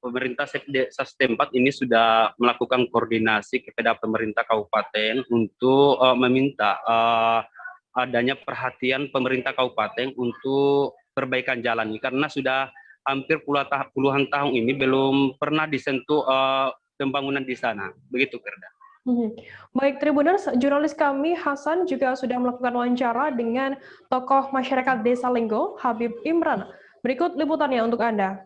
pemerintah desa setempat ini sudah melakukan koordinasi kepada pemerintah kabupaten untuk meminta adanya perhatian pemerintah kabupaten untuk perbaikan jalan ini karena sudah hampir puluhan tahun ini belum pernah disentuh pembangunan di sana. Begitu Firda. Baik, Tribuners, jurnalis kami Hasan juga sudah melakukan wawancara dengan tokoh masyarakat Desa Lenggo, Habib Imran. Berikut liputannya untuk Anda.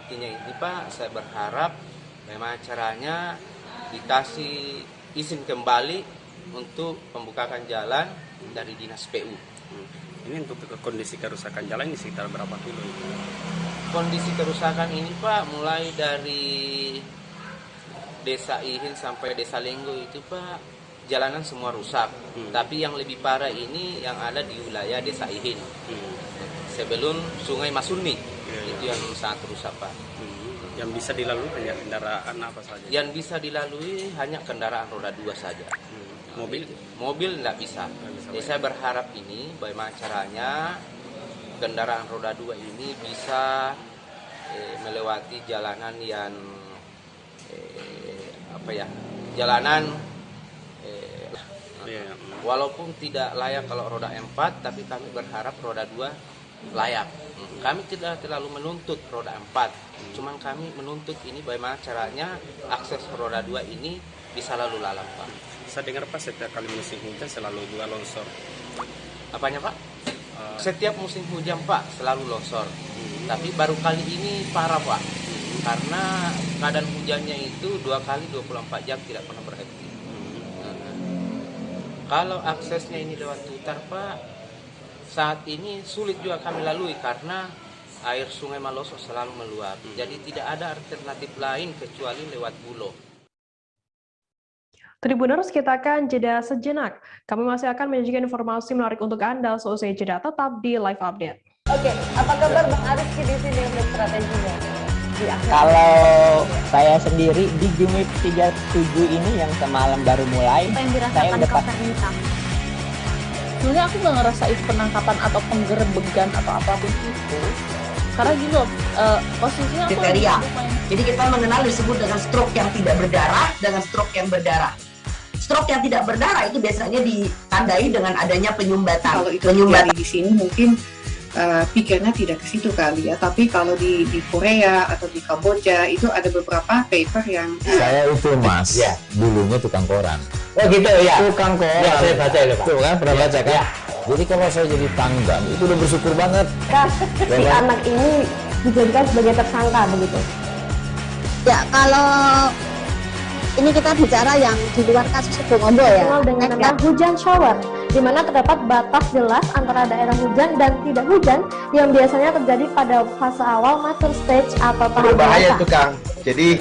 Intinya ini Pak, saya berharap memang caranya dikasih izin kembali untuk pembukaan jalan dari Dinas PU. Ini untuk kondisi kerusakan jalan ini sekitar berapa kilo? Kondisi kerusakan ini Pak, mulai dari Desa Ihin sampai Desa Lenggo itu Pak, jalanan semua rusak. Tapi yang lebih parah ini yang ada di wilayah Desa Ihin. Sebelum Sungai Masuni, itu yang sangat rusak Pak. Yang bisa dilalui hanya kendaraan apa saja? Yang bisa dilalui hanya kendaraan roda 2 saja. Mobil nggak bisa. Jadi saya berharap ini bagaimana caranya kendaraan roda 2 ini bisa melewati jalanan yang jalanan walaupun tidak layak kalau roda 4, tapi kami berharap roda 2 layak. Kami tidak terlalu menuntut roda 4, cuman kami menuntut ini bagaimana caranya akses roda 2 ini bisa lalu lalang, Pak. Saya dengar Pak, setiap kali musim hujan selalu juga longsor. Apanya, Pak? Setiap musim hujan, Pak, selalu longsor. Tapi baru kali ini parah, Pak. Karena keadaan hujannya itu 2 kali 24 jam tidak pernah berhenti. Kalau aksesnya ini lewat Tutar, Pak, saat ini sulit juga kami lalui karena air Sungai Maloso selalu meluap. Jadi tidak ada alternatif lain kecuali lewat Bulo. Tribuners, kita akan jeda sejenak. Kami masih akan menyajikan informasi menarik untuk Anda seusai jeda, tetap di Live Update. Oke, apa kabar Bang Ariski di sini untuk strateginya? Kalau saya sendiri di Jumit 37 ini yang semalam baru mulai, saya udah sebenarnya aku nggak ngerasain penangkapan atau penggerebegan atau apapun itu. Karena gini loh, posisinya aku kriteria. Jadi kita mengenal disebut dengan stroke yang tidak berdarah dengan stroke yang berdarah. Stroke yang tidak berdarah itu biasanya ditandai dengan adanya penyumbatan. Kalau itu terjadi di sini mungkin pikirnya tidak ke situ kali ya, tapi kalau di Korea atau di Kamboja itu ada beberapa paper yang saya itu Mas, ya, dulunya tukang koran. Oh gitu ya. Tukang koran. Ya, saya baca itu Pak. Tuh kan, pernah baca kan? Ya. Jadi kalau saya jadi Pangdam itu udah bersyukur banget. Si anak ini dijadikan sebagai tersangka begitu. Ya, kalau ini kita bicara yang di luar kasus Sebongombo ya. Dengan nama hujan shower, di mana terdapat batas jelas antara daerah hujan dan tidak hujan yang biasanya terjadi pada fase awal mature stage atau tahap berbahaya itu Kang. Jadi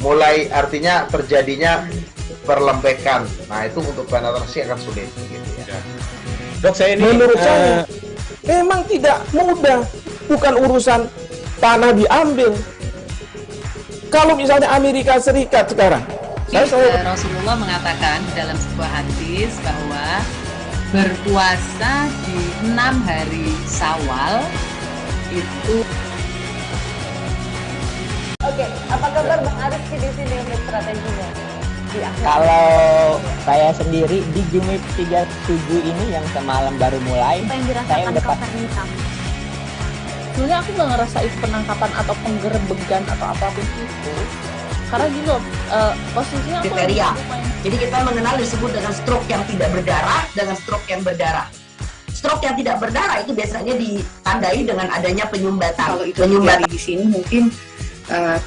mulai artinya terjadinya perlembekan. Nah itu untuk penetrasi akan sulit. Gitu ya. Dok, saya ini menurut saya memang tidak mudah, bukan urusan tanah diambil. Kalau misalnya Amerika Serikat sekarang, Rasulullah mengatakan dalam sebuah hadis bahwa berpuasa di 6 hari Syawal itu. Oke, apa kabar Bang Ariski di sini untuk strateginya? Kalau saya sendiri di Jumit 37 ini yang semalam baru mulai, saya udah pasti. Sebenarnya aku nggak ngerasain penangkapan atau penggerebegan atau apapun itu. Karena gini loh, posisinya aku kriteria. Jadi kita mengenal disebut dengan stroke yang tidak berdarah dengan stroke yang berdarah. Stroke yang tidak berdarah itu biasanya ditandai dengan adanya penyumbatan. Kalau itu terjadi di sini mungkin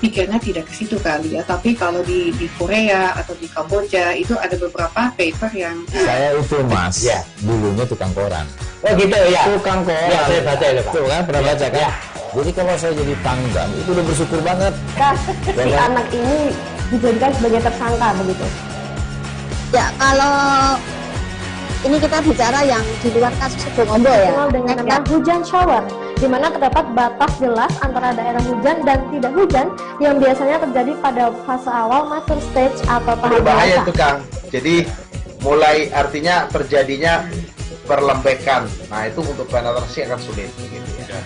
pikirnya tidak ke situ kali ya, tapi kalau di Korea atau di Kamboja itu ada beberapa paper yang saya itu Mas, ya, dulunya tukang koran. Oh gitu ya. Tukang koran. Ya, saya baca itu Pak. Tuh kan, pernah baca kan? Ya. Jadi kalau saya jadi Pangdam itu udah bersyukur banget. Si anak ini dijadikan sebagai tersangka begitu. Ya, kalau ini kita bicara yang di luar kasus Sebongombo ya. Dengan nama hujan shower, di mana terdapat batas jelas antara daerah hujan dan tidak hujan yang biasanya terjadi pada fase awal mature stage atau tahap berbahaya itu Kang. Jadi mulai artinya terjadinya perlembekan. Nah itu untuk penetrasi akan sulit. Gitu ya.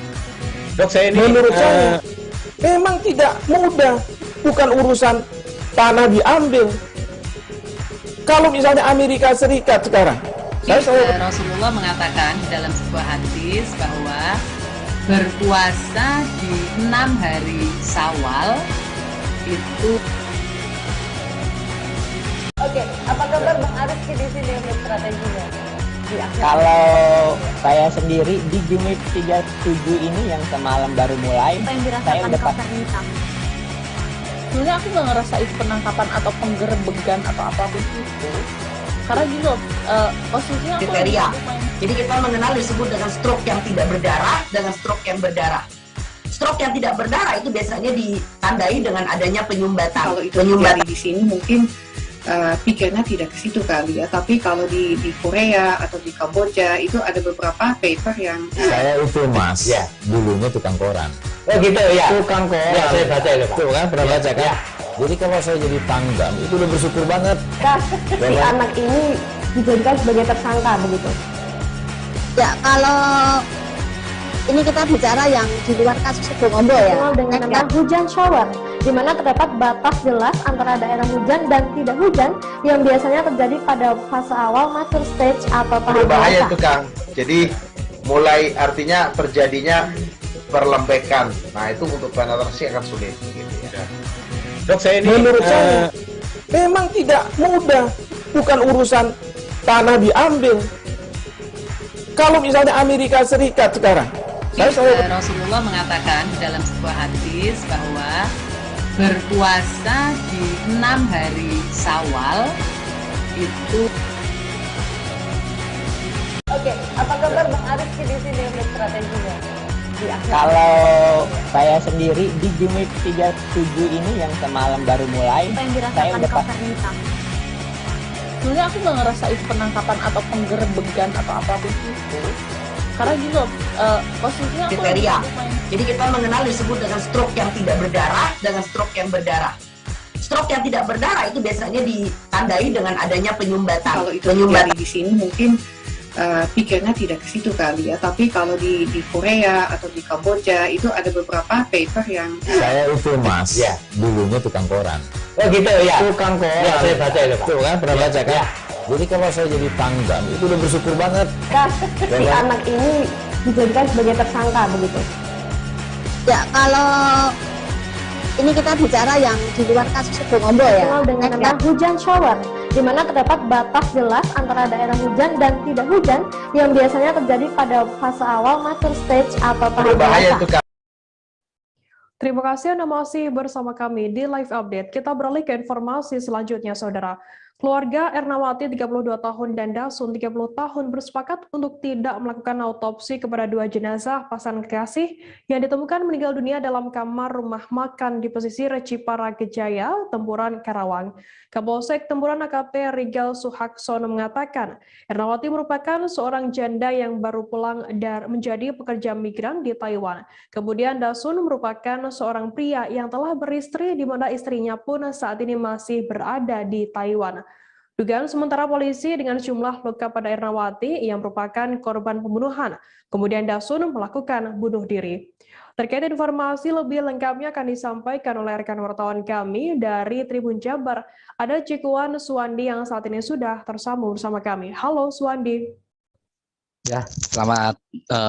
Dok, saya ini menurut saya memang tidak mudah, bukan urusan tanah diambil. Kalau misalnya Amerika Serikat sekarang, Rasulullah mengatakan dalam sebuah hadis bahwa berpuasa di 6 hari Syawal itu. Oke, apa kabar Bang Ariski di sini untuk strateginya? Kalau saya sendiri di Jumit 37 ini yang semalam baru mulai, saya udah pasti. Sebenarnya aku nggak ngerasain penangkapan atau penggerebegan atau apapun itu. Karena gini loh, posisinya aku kriteria. Jadi kita mengenal disebut dengan stroke yang tidak berdarah dengan stroke yang berdarah. Stroke yang tidak berdarah itu biasanya ditandai dengan adanya penyumbatan. Kalau itu terjadi di sini mungkin pikirnya tidak ke situ kali ya, tapi kalau di Korea atau di Kamboja itu ada beberapa paper yang saya itu Mas, ya, dulunya tukang koran. Oh gitu ya. Tukang koran. Ya, saya baca itu Pak. Tuh kan, pernah baca kan? Ya. Jadi kalau saya jadi Pangdam itu udah bersyukur banget. Si anak ini dijadikan sebagai tersangka begitu? Ya, kalau ini kita bicara yang di luar kasus Situbondo ya. Dengan nama hujan shower, di mana terdapat batas jelas antara daerah hujan dan tidak hujan yang biasanya terjadi pada fase awal mature stage atau tahap Berbahaya dewasa. itu Kang. Jadi mulai artinya terjadinya perlembekan. Nah itu untuk penetrasi akan sulit. Gitu ya. Dok, saya ini menurut saya memang tidak mudah, bukan urusan tanah diambil. Kalau misalnya Amerika Serikat sekarang, Rasulullah mengatakan dalam sebuah hadis bahwa berpuasa di 6 hari Syawal itu. Oke, apa kabar Bang Arifki di sini untuk strateginya? Kalau saya sendiri di Jumit 37 ini yang semalam baru mulai, Apa yang saya dirasakan udah Kak Fernita? Sebenarnya aku nggak ngerasa itu penangkapan atau penggerebegan atau apapun itu, karena gitu posisinya aku Kriteria. Jadi kita mengenal disebut dengan stroke yang tidak berdarah dengan stroke yang berdarah. Stroke yang tidak berdarah itu biasanya ditandai dengan adanya penyumbatan. Kalau itu terjadi di sini mungkin pikirnya tidak ke situ kali ya, tapi kalau di Korea atau di Kamboja itu ada beberapa paper yang Saya itu Mas, dulunya tukang koran. Oh gitu ya. Tukang koran. Ya, saya baca itu Pak. Tuh kan, pernah baca kan? Ya. Jadi kalau saya jadi pangdam, itu udah bersyukur banget. Si anak ini dijadikan sebagai tersangka begitu? Ya, kalau ini kita bicara yang di luar kasus Situbondo ya. Dengan nama hujan shower, di mana terdapat batas jelas antara daerah hujan dan tidak hujan yang biasanya terjadi pada fase awal mature stage atau tahap Berbahaya dewasa. itu Kang. Terima kasih Anda masih bersama kami di Live Update. Kita beralih ke informasi selanjutnya, Saudara. Keluarga Ernawati 32 tahun dan Dasun 30 tahun bersepakat untuk tidak melakukan autopsi kepada dua jenazah pasangan kekasih yang ditemukan meninggal dunia dalam kamar rumah makan di pesisir Cipara Kejaya, Tempuran, Karawang. Kapolsek Tempuran AKP Rigal Suhaksono mengatakan, Ernawati merupakan seorang janda yang baru pulang dan menjadi pekerja migran di Taiwan. Kemudian Dasun merupakan seorang pria yang telah beristri di mana istrinya pun saat ini masih berada di Taiwan. Dugaan sementara polisi dengan jumlah luka pada Ernawati yang merupakan korban pembunuhan. Kemudian Dasun melakukan bunuh diri. Terkait informasi lebih lengkapnya akan disampaikan oleh rekan wartawan kami dari Tribun Jabar. Ada Cikuan Suwandi yang saat ini sudah tersambung bersama kami. Halo Suwandi. Ya, selamat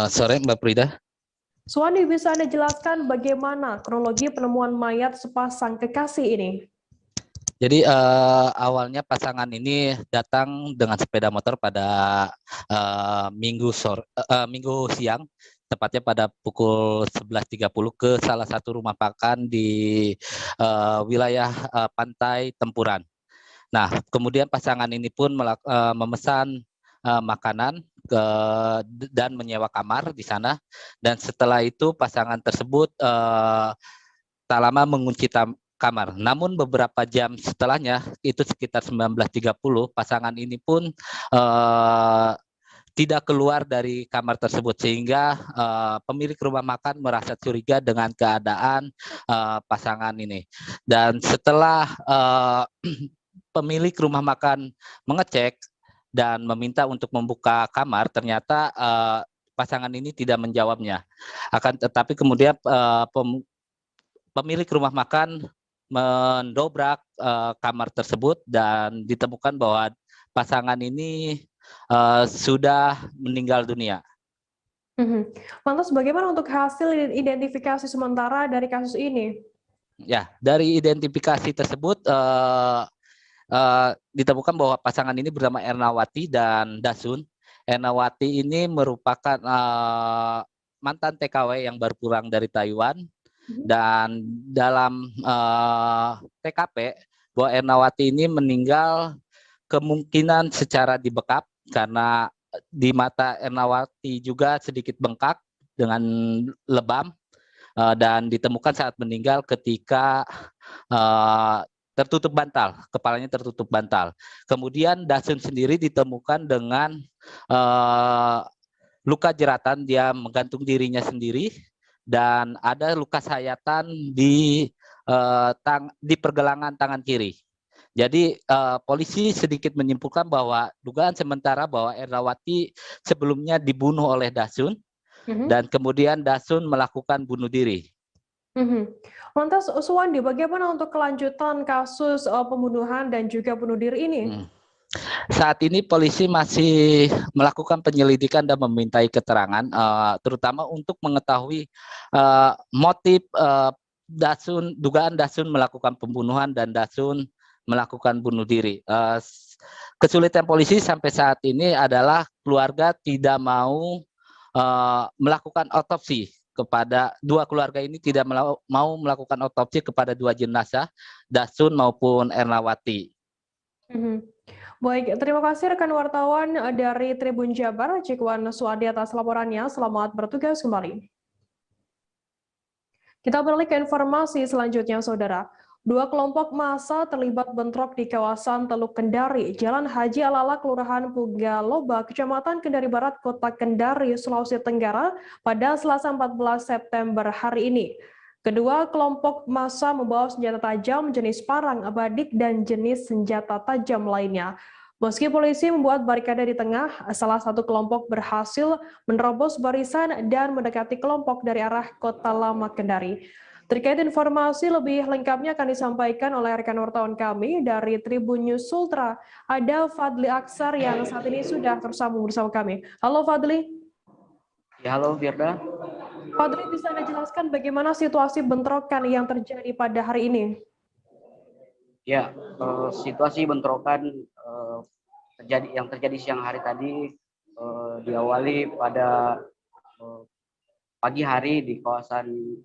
sore Mbak Prida. Suwandi, bisa Anda jelaskan bagaimana kronologi penemuan mayat sepasang kekasih ini? Jadi awalnya pasangan ini datang dengan sepeda motor pada Minggu siang, tepatnya pada pukul 11.30 ke salah satu rumah makan di wilayah pantai Tempuran. Nah, kemudian pasangan ini pun memesan makanan dan menyewa kamar di sana. Dan setelah itu pasangan tersebut tak lama mengunci kamar. Namun beberapa jam setelahnya, itu sekitar 19.30, pasangan ini pun tidak keluar dari kamar tersebut, sehingga pemilik rumah makan merasa curiga dengan keadaan pasangan ini. Dan setelah pemilik rumah makan mengecek dan meminta untuk membuka kamar, ternyata pasangan ini tidak menjawabnya. Akan tetapi kemudian pemilik rumah makan mendobrak kamar tersebut dan ditemukan bahwa pasangan ini sudah meninggal dunia. Lantas bagaimana untuk hasil identifikasi sementara dari kasus ini? Ya, dari identifikasi tersebut ditemukan bahwa pasangan ini bernama Ernawati dan Dasun. Ernawati ini merupakan mantan TKW yang baru pulang dari Taiwan. Dan dalam TKP bahwa Ernawati ini meninggal kemungkinan secara dibekap karena di mata Ernawati juga sedikit bengkak dengan lebam dan ditemukan saat meninggal ketika tertutup bantal, kepalanya tertutup bantal. Kemudian Dasun sendiri ditemukan dengan luka jeratan, dia menggantung dirinya sendiri. Dan ada luka sayatan di pergelangan tangan kiri. Jadi polisi sedikit menyimpulkan bahwa dugaan sementara bahwa Ernawati sebelumnya dibunuh oleh Dasun dan kemudian Dasun melakukan bunuh diri. Lantas Suwandi, bagaimana untuk kelanjutan kasus pembunuhan dan juga bunuh diri ini? Saat ini polisi masih melakukan penyelidikan dan memintai keterangan, terutama untuk mengetahui motif Dasun, dugaan Dasun melakukan pembunuhan dan Dasun melakukan bunuh diri. Kesulitan polisi sampai saat ini adalah keluarga tidak mau melakukan otopsi kepada dua keluarga ini, tidak mau melakukan otopsi kepada dua jenazah, Dasun maupun Ernawati. Baik, terima kasih rekan wartawan dari Tribun Jabar, Cikwan Suwandi atas laporannya. Selamat bertugas kembali. Kita beralih ke informasi selanjutnya, Saudara. Dua kelompok massa terlibat bentrok di kawasan Teluk Kendari, Jalan Haji Alala, Kelurahan Pugaloba, Kecamatan Kendari Barat, Kota Kendari, Sulawesi Tenggara, pada Selasa 14 September hari ini. Kedua kelompok massa membawa senjata tajam jenis parang, badik, dan jenis senjata tajam lainnya. Meski polisi membuat barikade di tengah, salah satu kelompok berhasil menerobos barisan dan mendekati kelompok dari arah Kota Lama Kendari. Terkait informasi lebih lengkapnya akan disampaikan oleh rekan wartawan kami dari Tribun News Sultra. Ada Fadli Aksar yang saat ini sudah tersambung bersama kami. Halo Fadli. Ya, halo Firda. Fadli, bisa Anda jelaskan bagaimana situasi bentrokan yang terjadi pada hari ini? Ya, situasi bentrokan yang terjadi siang hari tadi diawali pada pagi hari di kawasan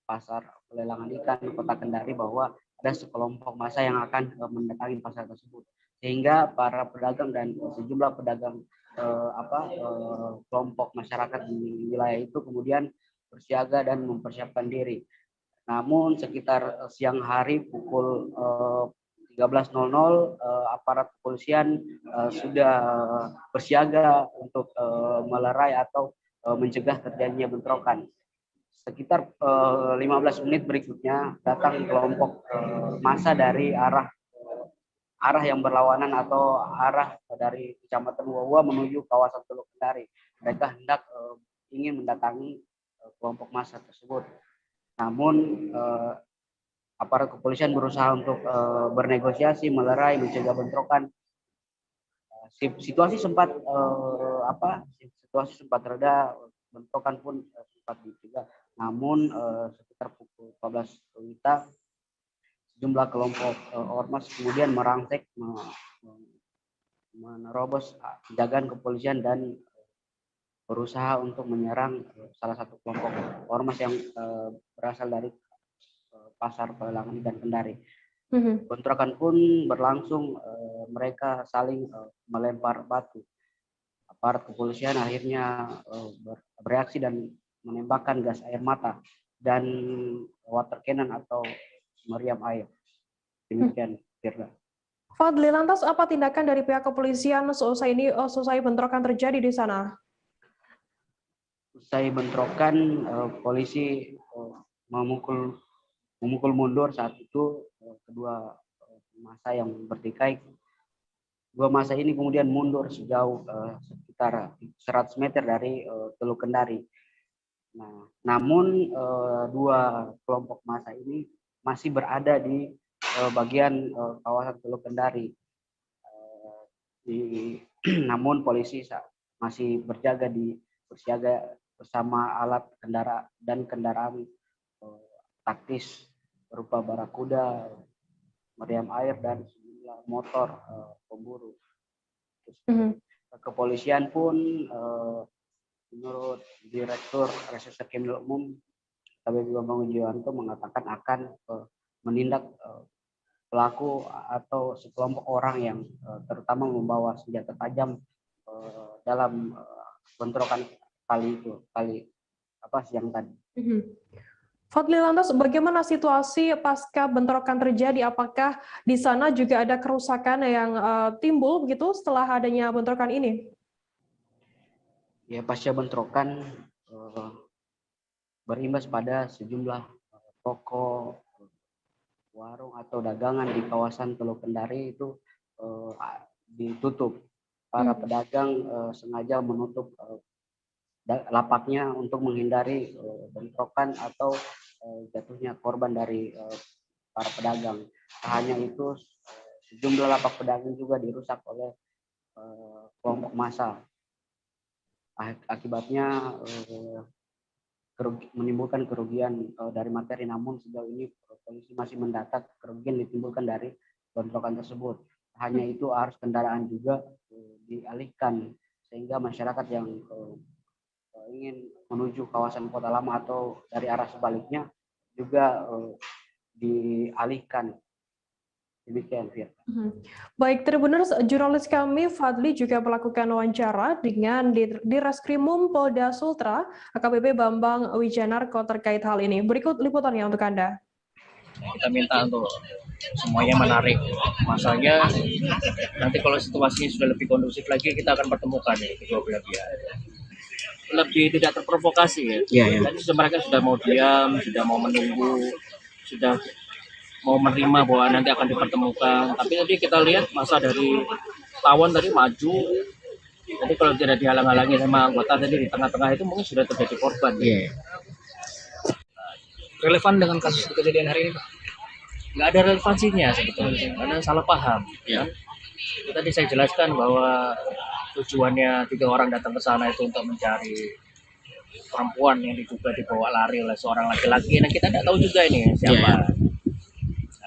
pasar pelelangan ikan Kota Kendari, bahwa ada sekelompok massa yang akan mendatangi pasar tersebut, sehingga para pedagang dan sejumlah pedagang kelompok masyarakat di wilayah itu kemudian bersiaga dan mempersiapkan diri. Namun sekitar siang hari pukul 13.00 aparat kepolisian sudah bersiaga untuk melerai atau mencegah terjadinya bentrokan. Sekitar 15 menit berikutnya datang kelompok massa dari arah yang berlawanan atau arah dari Kecamatan Wawa menuju kawasan Teluk Kendari. Mereka hendak ingin mendatangi kelompok massa tersebut. Namun aparat kepolisian berusaha untuk bernegosiasi, melerai, mencegah bentrokan. Situasi sempat reda, bentrokan pun sempat dicegah. Namun sekitar pukul 14 WITA sejumlah kelompok ormas kemudian merangsek, menerobos penjagaan kepolisian dan berusaha untuk menyerang salah satu kelompok ormas yang berasal dari pasar pelelangan ikan Kendari. Bentrokan pun berlangsung, mereka saling melempar batu. Aparat kepolisian akhirnya bereaksi dan menembakkan gas air mata dan water cannon atau meriam air. Demikian, Firda. Fadli, lantas apa tindakan dari pihak kepolisian selesai bentrokan terjadi di sana? Usai bentrokan, polisi memukul mundur saat itu kedua massa yang bertikai. Dua massa ini kemudian mundur sejauh sekitar 100 meter dari Teluk Kendari. Nah, namun dua kelompok massa ini masih berada di bagian kawasan Teluk Kendari. Namun polisi masih bersiaga bersama alat kendaraan taktis berupa barakuda, meriam air, dan sejumlah motor pemburu. Kepolisian pun menurut Direktur Reserse Kriminal Umum KBP Bambang Wijoyanto mengatakan akan menindak pelaku atau sekelompok orang yang terutama membawa senjata tajam dalam bentrokan siang tadi. Fadli, lantas bagaimana situasi pasca bentrokan terjadi? Apakah di sana juga ada kerusakan yang timbul begitu setelah adanya bentrokan ini? Ya, pasca bentrokan berimbas pada sejumlah toko, warung atau dagangan di kawasan Teluk Kendari itu ditutup. Para pedagang sengaja menutup lapaknya untuk menghindari bentrokan atau jatuhnya korban dari para pedagang. Hanya itu, sejumlah lapak pedagang juga dirusak oleh kelompok massa. Akibatnya menimbulkan kerugian dari materi, namun sejauh ini polisi masih mendata kerugian ditimbulkan dari bentrokan tersebut. Hanya itu, arus kendaraan juga dialihkan sehingga masyarakat yang ingin menuju kawasan Kota Lama atau dari arah sebaliknya juga dialihkan. Demikian, Fir. Baik, Tribuners, jurnalis kami Fadli juga melakukan wawancara dengan Direskrimum Polda Sultra, AKBP Bambang Wijanarko terkait hal ini. Berikut liputannya untuk Anda. Kita minta untuk semuanya menarik. Masalahnya nanti kalau situasinya sudah lebih kondusif lagi, kita akan pertemukan ya, kedua belah pihak. Lebih tidak terprovokasi ya. Tadi mereka sudah mau diam, sudah mau menunggu, sudah mau menerima bahwa nanti akan dipertemukan. Tapi tadi kita lihat masa dari tawon tadi maju. Jadi kalau tidak dihalang-halangi sama anggota tadi di tengah-tengah itu mungkin sudah terjadi korban. Relevan dengan kasus kejadian hari ini, Pak? Nggak ada relevansinya sebetulnya, karena salah paham. Ya. Tadi saya jelaskan bahwa tujuannya 3 orang datang ke sana itu untuk mencari perempuan yang diduga dibawa lari oleh seorang laki-laki. Nah, kita tidak tahu juga ini siapa.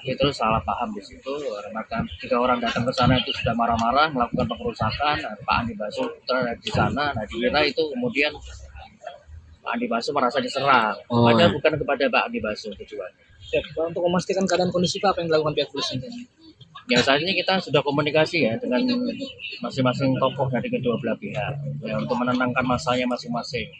Itu salah paham di situ, karena 3 orang datang ke sana itu sudah marah-marah melakukan pengerusakan. Pak Andi Basuh di sana, nah dikira itu kemudian Pak Andi Basuh merasa diserang, padahal bukan kepada Pak Andi Basuh tujuannya. Untuk memastikan keadaan kondisi, Pak, apa yang dilakukan pihak polisi? Ya, saat ini kita sudah komunikasi ya dengan masing-masing tokoh dari kedua belah pihak ya, untuk menenangkan masanya masing-masing.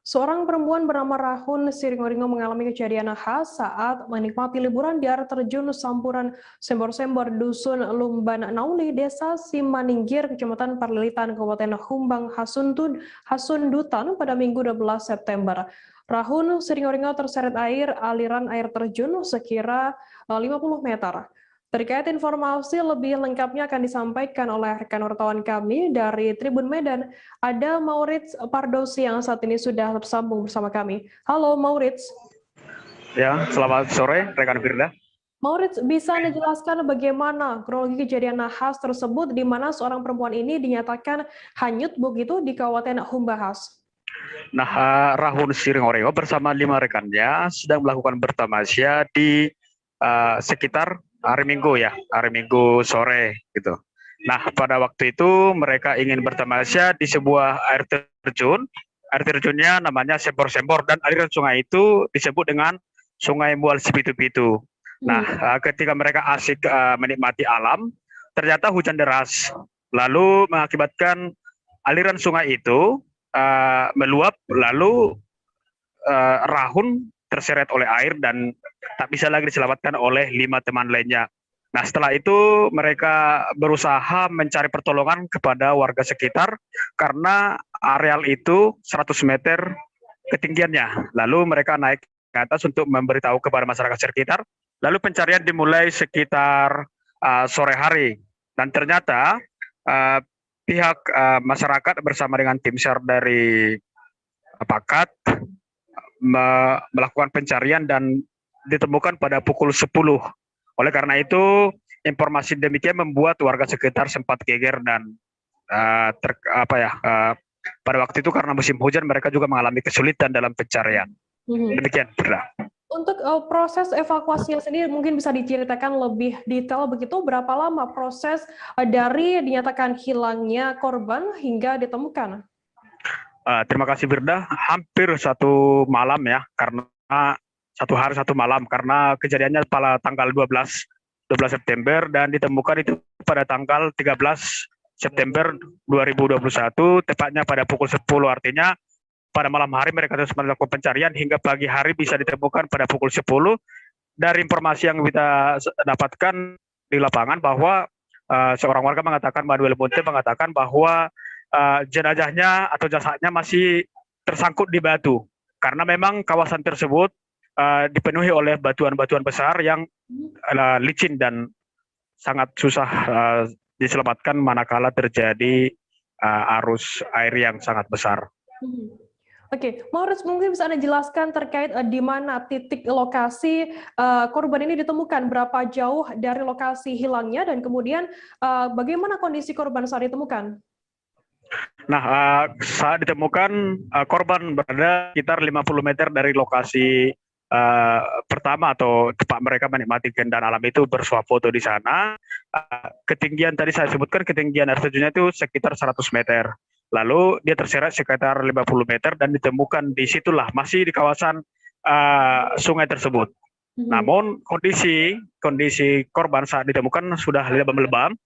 Seorang perempuan bernama Rahun Siringoringo mengalami kejadian khas saat menikmati liburan di air terjun Sampuran Sembor-Sembor Dusun Lumban Nauli, Desa Simaningkir, Kecamatan Parlilitan, Kabupaten Humbang Hasundutan pada Minggu 12 September. Rahun Siringoringo terseret aliran air terjun sekira 50 meter. Terkait informasi lebih lengkapnya akan disampaikan oleh rekan wartawan kami dari Tribun Medan. Ada Maurits Pardosi yang saat ini sudah tersambung bersama kami. Halo Maurits. Ya, selamat sore rekan Firda. Maurits, bisa Anda jelaskan bagaimana kronologi kejadian nahas tersebut di mana seorang perempuan ini dinyatakan hanyut begitu di Kabupaten Humbahas? Nah, Rahun Siringoringo bersama 5 rekannya sedang melakukan bertamasya di sekitar hari Minggu sore gitu. Nah, pada waktu itu mereka ingin bertamasya di sebuah air terjun. Air terjunnya namanya Sembor-Sembor dan aliran sungai itu disebut dengan Sungai Mual Sipitu-Pitu. Nah, ketika mereka asik menikmati alam, ternyata hujan deras. Lalu mengakibatkan aliran sungai itu meluap, lalu Rahun terseret oleh air dan tak bisa lagi diselamatkan oleh 5 teman lainnya. Nah, setelah itu mereka berusaha mencari pertolongan kepada warga sekitar karena areal itu 100 meter ketinggiannya. Lalu mereka naik ke atas untuk memberitahu kepada masyarakat sekitar. Lalu pencarian dimulai sekitar sore hari. Dan ternyata pihak masyarakat bersama dengan tim SAR dari Pakat melakukan pencarian dan ditemukan pada pukul 10. Oleh karena itu, informasi demikian membuat warga sekitar sempat geger dan pada waktu itu karena musim hujan mereka juga mengalami kesulitan dalam pencarian. Demikian, Bra. Untuk proses evakuasinya sendiri mungkin bisa diceritakan lebih detail begitu, berapa lama proses dari dinyatakan hilangnya korban hingga ditemukan? Terima kasih Firda, hampir 1 malam ya, karena 1 hari 1 malam, karena kejadiannya pada tanggal 12 September dan ditemukan itu pada tanggal 13 September 2021, tepatnya pada pukul 10, artinya pada malam hari mereka terus melakukan pencarian hingga pagi hari bisa ditemukan pada pukul 10. Dari informasi yang kita dapatkan di lapangan bahwa seorang warga mengatakan, Manuel Monte mengatakan bahwa jenazahnya atau jasadnya masih tersangkut di batu karena memang kawasan tersebut dipenuhi oleh batuan-batuan besar yang licin dan sangat susah diselamatkan manakala terjadi arus air yang sangat besar. Oke, Maurits, mungkin bisa Anda jelaskan terkait di mana titik lokasi korban ini ditemukan, berapa jauh dari lokasi hilangnya, dan kemudian bagaimana kondisi korban saat ditemukan? Nah, saat ditemukan korban berada sekitar 50 meter dari lokasi pertama atau tempat mereka menikmati keindahan alam itu, bersuah foto di sana. Ketinggian tadi saya sebutkan, ketinggian air terjunnya itu sekitar 100 meter. Lalu dia terseret sekitar 50 meter dan ditemukan di situlah, masih di kawasan sungai tersebut. Namun kondisi korban saat ditemukan sudah lebam-lebam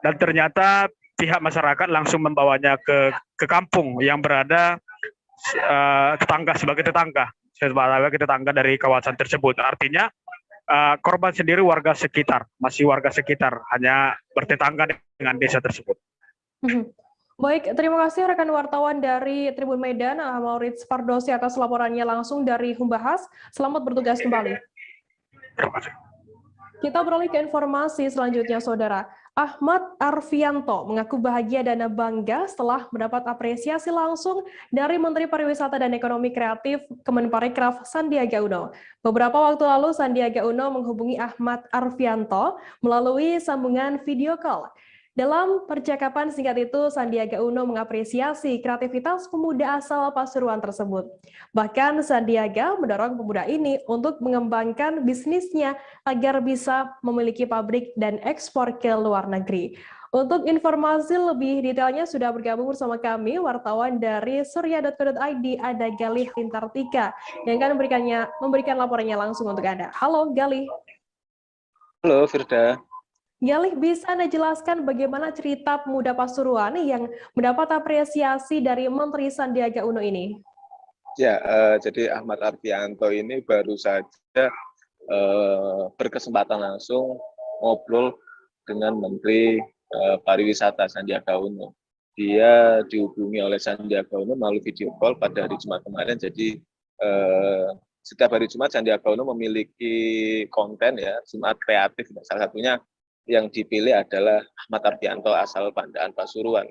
dan ternyata pihak masyarakat langsung membawanya ke kampung yang berada sebagai tetangga dari kawasan tersebut. Artinya korban sendiri masih warga sekitar, hanya bertetangga dengan desa tersebut. Baik, terima kasih rekan wartawan dari Tribun Medan, Maurits Fardosi atas laporannya langsung dari Humbahas. Selamat bertugas kembali. Terima kasih. Kita beralih ke informasi selanjutnya, Saudara. Ahmad Arfianto mengaku bahagia dan bangga setelah mendapat apresiasi langsung dari Menteri Pariwisata dan Ekonomi Kreatif Kemenparekraf Sandiaga Uno. Beberapa waktu lalu Sandiaga Uno menghubungi Ahmad Arfianto melalui sambungan video call. Dalam percakapan singkat itu, Sandiaga Uno mengapresiasi kreativitas pemuda asal Pasuruan tersebut. Bahkan Sandiaga mendorong pemuda ini untuk mengembangkan bisnisnya agar bisa memiliki pabrik dan ekspor ke luar negeri. Untuk informasi lebih detailnya sudah bergabung bersama kami wartawan dari surya.co.id, ada Galih Lintartika yang akan memberikan laporannya langsung untuk Anda. Halo Galih. Halo Firda. Galih, bisa Anda jelaskan bagaimana cerita pemuda Pasuruan yang mendapat apresiasi dari Menteri Sandiaga Uno ini? Ya, jadi Ahmad Arfianto ini baru saja berkesempatan langsung ngobrol dengan Menteri Pariwisata Sandiaga Uno. Dia dihubungi oleh Sandiaga Uno melalui video call pada hari Jumat kemarin. Jadi setiap hari Jumat Sandiaga Uno memiliki konten ya, Jumat kreatif. Salah satunya yang dipilih adalah Ahmad Arfianto asal Pandaan Pasuruan.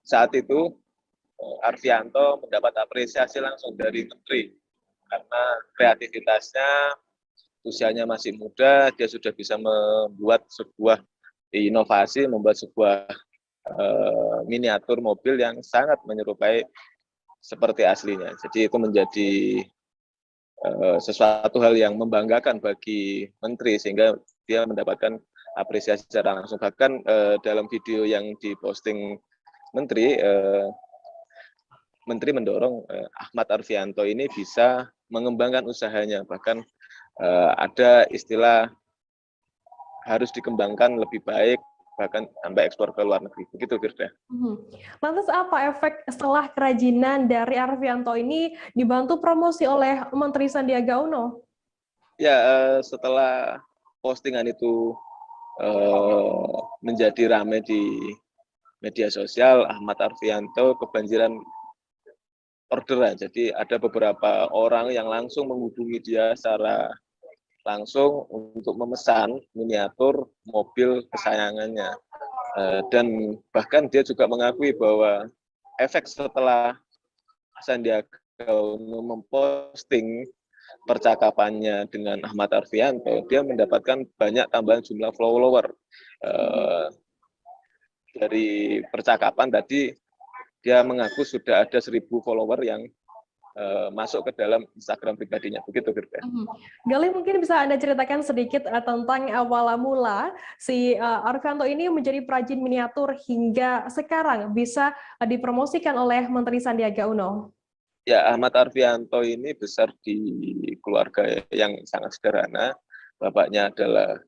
Saat itu Arfianto mendapat apresiasi langsung dari Menteri karena kreativitasnya, usianya masih muda, dia sudah bisa membuat sebuah inovasi, membuat sebuah miniatur mobil yang sangat menyerupai seperti aslinya. Jadi itu menjadi sesuatu hal yang membanggakan bagi Menteri, sehingga dia mendapatkan apresiasi secara langsung. Bahkan dalam video yang diposting Menteri, Menteri mendorong Ahmad Arfianto ini bisa mengembangkan usahanya. Bahkan ada istilah harus dikembangkan lebih baik, bahkan sampai ekspor ke luar negeri. Begitu, Firda. Lantas apa efek setelah kerajinan dari Arfianto ini dibantu promosi oleh Menteri Sandiaga Uno? Ya, setelah postingan itu menjadi ramai di media sosial, Ahmad Arfianto kebanjiran orderan. Jadi ada beberapa orang yang langsung menghubungi dia secara langsung untuk memesan miniatur mobil kesayangannya. Dan bahkan dia juga mengakui bahwa efek setelah Sandiaga Uno memposting percakapannya dengan Ahmad Arfianto, dia mendapatkan banyak tambahan jumlah follower. Dari percakapan tadi, dia mengaku sudah ada 1.000 follower yang masuk ke dalam Instagram pribadinya. Begitu, Firda. Galih, mungkin bisa Anda ceritakan sedikit tentang awal mula si Arfianto ini menjadi perajin miniatur hingga sekarang bisa dipromosikan oleh Menteri Sandiaga Uno? Ya, Ahmad Arfianto ini besar di keluarga yang sangat sederhana. Bapaknya adalah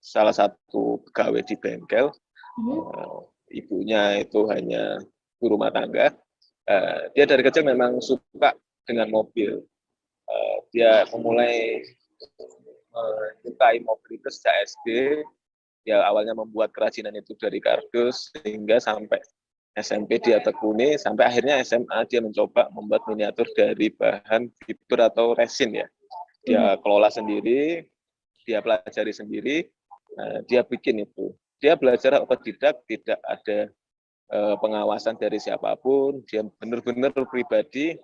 salah satu pegawai di bengkel. Ibunya itu hanya ibu rumah tangga. Dia dari kecil memang suka dengan mobil. Dia memulai menyukai mobil itu sejak SD. Dia awalnya membuat kerajinan itu dari kardus, sehingga sampai SMP dia tekuni, sampai akhirnya SMA dia mencoba membuat miniatur dari bahan fiber atau resin ya. Dia kelola sendiri, dia pelajari sendiri, dia bikin itu. Dia belajar otodidak, tidak ada pengawasan dari siapapun, dia benar-benar pribadi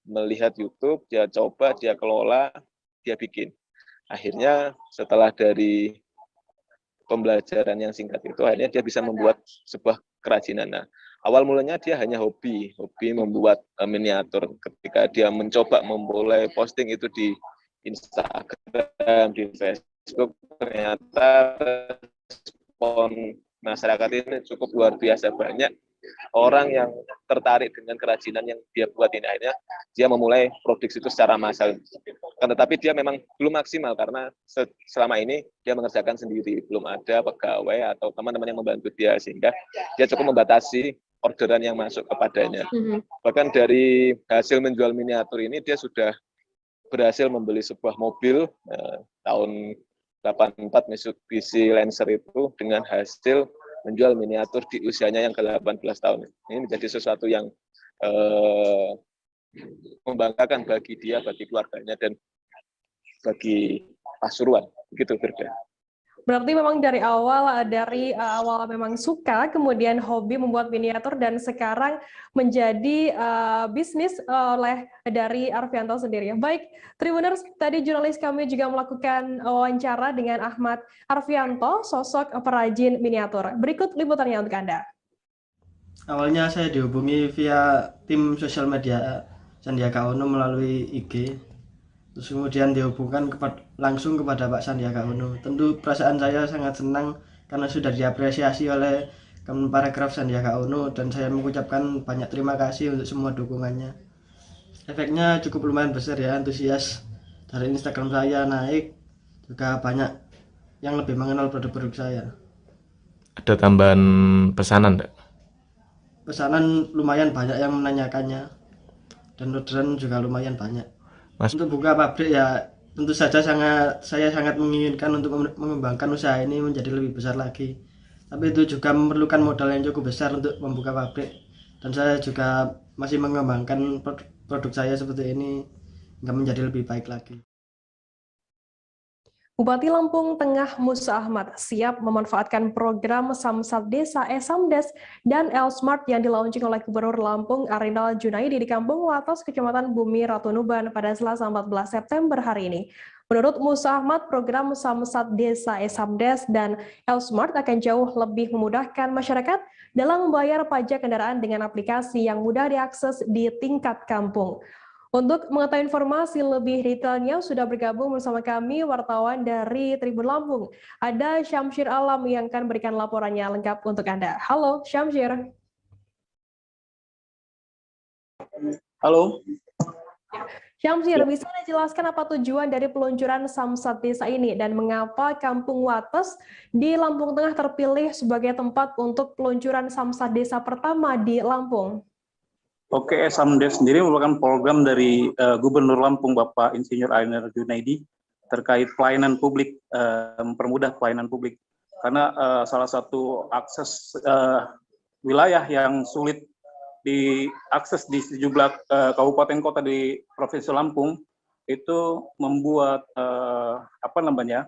melihat YouTube, dia coba, dia kelola, dia bikin. Akhirnya setelah dari pembelajaran yang singkat itu, akhirnya dia bisa membuat sebuah kerajinan. Nah, awal mulanya dia hanya hobi membuat miniatur. Ketika dia mencoba memulai posting itu di Instagram, di Facebook, ternyata respon masyarakat ini cukup luar biasa banyak. Orang yang tertarik dengan kerajinan yang dia buat ini, akhirnya dia memulai produksi itu secara massal. Tetapi dia memang belum maksimal karena selama ini dia mengerjakan sendiri, belum ada pegawai atau teman-teman yang membantu dia, sehingga dia cukup membatasi orderan yang masuk kepadanya. Bahkan dari hasil menjual miniatur ini, dia sudah berhasil membeli sebuah mobil tahun 84 Mitsubishi Lancer itu dengan hasil menjual miniatur di usianya yang ke-18 tahun. Ini menjadi sesuatu yang membanggakan bagi dia, bagi keluarganya, dan bagi Pasuruan. Begitu, Firda. Berarti memang dari awal memang suka, kemudian hobi membuat miniatur, dan sekarang menjadi bisnis dari Arfianto sendiri. Baik, Tribuners, tadi jurnalis kami juga melakukan wawancara dengan Ahmad Arfianto, sosok perajin miniatur. Berikut liputannya untuk Anda. Awalnya saya dihubungi via tim sosial media Sandiaga Uno melalui IG. Terus kemudian dihubungkan langsung kepada Pak Sandiaga Uno. Tentu perasaan saya sangat senang karena sudah diapresiasi oleh Kemenparekraf Sandiaga Uno, dan saya mengucapkan banyak terima kasih untuk semua dukungannya. Efeknya cukup lumayan besar ya, antusias dari Instagram saya naik, juga banyak yang lebih mengenal produk-produk saya. Ada tambahan pesanan enggak? Pesanan lumayan banyak yang menanyakannya, dan orderan juga lumayan banyak. Untuk buka pabrik ya tentu saja saya sangat menginginkan untuk mengembangkan usaha ini menjadi lebih besar lagi. Tapi itu juga memerlukan modal yang cukup besar untuk membuka pabrik. Dan saya juga masih mengembangkan produk saya seperti ini hingga menjadi lebih baik lagi. Bupati Lampung Tengah Musa Ahmad siap memanfaatkan program Samsat Desa Esamdes dan Elsmart yang dilaunching oleh Gubernur Lampung Arinal Junaidi di Kampung Watos, Kecamatan Bumi Ratunuban pada Selasa 14 September hari ini. Menurut Musa Ahmad, program Samsat Desa Esamdes dan Elsmart akan jauh lebih memudahkan masyarakat dalam membayar pajak kendaraan dengan aplikasi yang mudah diakses di tingkat kampung. Untuk mengetahui informasi lebih detailnya, sudah bergabung bersama kami wartawan dari Tribun Lampung. Ada Syamsir Alam yang akan berikan laporannya lengkap untuk Anda. Halo, Syamsir. Halo. Syamsir, bisa dijelaskan apa tujuan dari peluncuran Samsat Desa ini dan mengapa Kampung Wates di Lampung Tengah terpilih sebagai tempat untuk peluncuran Samsat Desa pertama di Lampung? Oke, Samdes sendiri merupakan program dari Gubernur Lampung Bapak Insinyur Arinal Junaidi terkait pelayanan publik, mempermudah pelayanan publik. Karena salah satu akses wilayah yang sulit diakses di sejumlah kabupaten kota di Provinsi Lampung itu membuat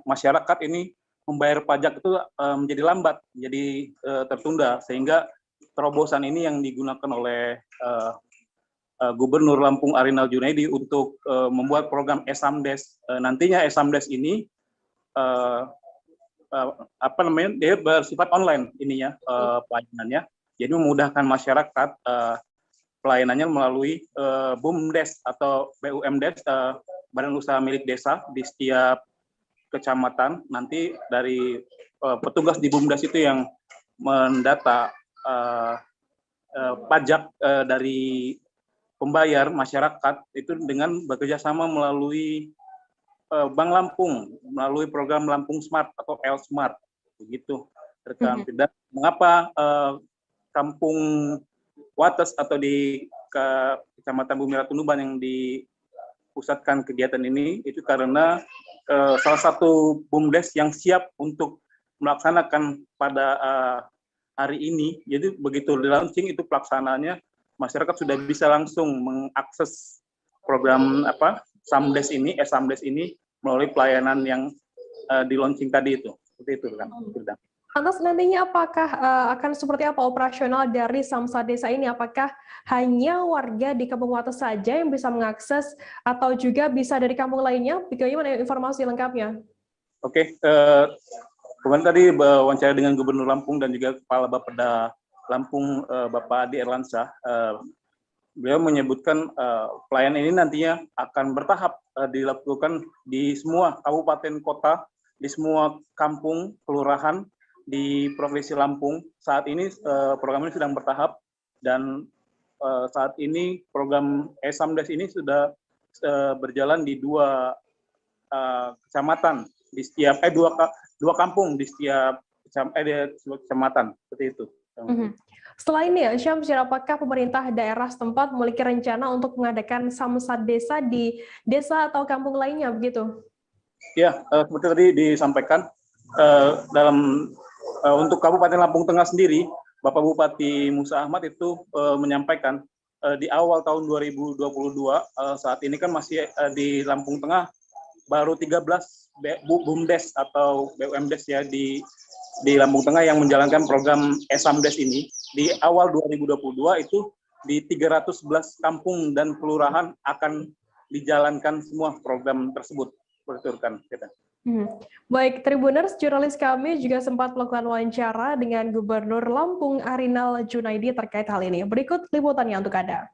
masyarakat ini membayar pajak itu menjadi lambat, jadi tertunda, sehingga terobosan ini yang digunakan oleh Gubernur Lampung Arinal Junaidi untuk membuat program Esamdes. Nantinya Esamdes ini dia bersifat online ininya, pelayanannya, jadi memudahkan masyarakat pelayanannya melalui BUMDes atau BUMDes, Badan Usaha Milik Desa di setiap kecamatan. Nanti dari petugas di BUMDes itu yang mendata pajak dari pembayar masyarakat itu dengan bekerja sama melalui Bank Lampung, melalui program Lampung Smart atau Elsmart, begitu. Dan mengapa Kampung Wates atau di Kecamatan Bumi Ratunuban yang dipusatkan kegiatan ini, itu karena salah satu BUMDes yang siap untuk melaksanakan pada hari ini. Jadi begitu di launching itu pelaksanaannya masyarakat sudah bisa langsung mengakses program Samdes ini, Samdes ini melalui pelayanan yang di launching tadi itu. Seperti itu kan. Lantas nantinya apakah akan seperti apa operasional dari Samsat Desa ini? Apakah hanya warga di Kampung Wates saja yang bisa mengakses atau juga bisa dari kampung lainnya? Bagaimana informasi lengkapnya? Oke, kemarin tadi wawancara dengan Gubernur Lampung dan juga Kepala Bapeda Lampung Bapak Adi Erlansyah, beliau menyebutkan pelayanan ini nantinya akan bertahap dilakukan di semua kabupaten kota, di semua kampung, kelurahan, di Provinsi Lampung. Saat ini program ini sedang bertahap dan saat ini program Samdes ini sudah berjalan di 2 kecamatan di setiap dua kampung di setiap kecamatan seperti itu. Setelah ini, Syamsir, apakah pemerintah daerah setempat memiliki rencana untuk mengadakan Samsat Desa di desa atau kampung lainnya begitu? Ya, seperti tadi disampaikan untuk Kabupaten Lampung Tengah sendiri, Bapak Bupati Musa Ahmad itu menyampaikan di awal tahun 2022, saat ini kan masih di Lampung Tengah baru 13 BUMDes atau BUMDes ya di Lampung Tengah yang menjalankan program Samdes ini. Di awal 2022 itu di 311 kampung dan kelurahan akan dijalankan semua program tersebut. Betul kan kita. Baik, Tribuners, jurnalis kami juga sempat melakukan wawancara dengan Gubernur Lampung Arinal Junaidi terkait hal ini. Berikut liputannya untuk Anda.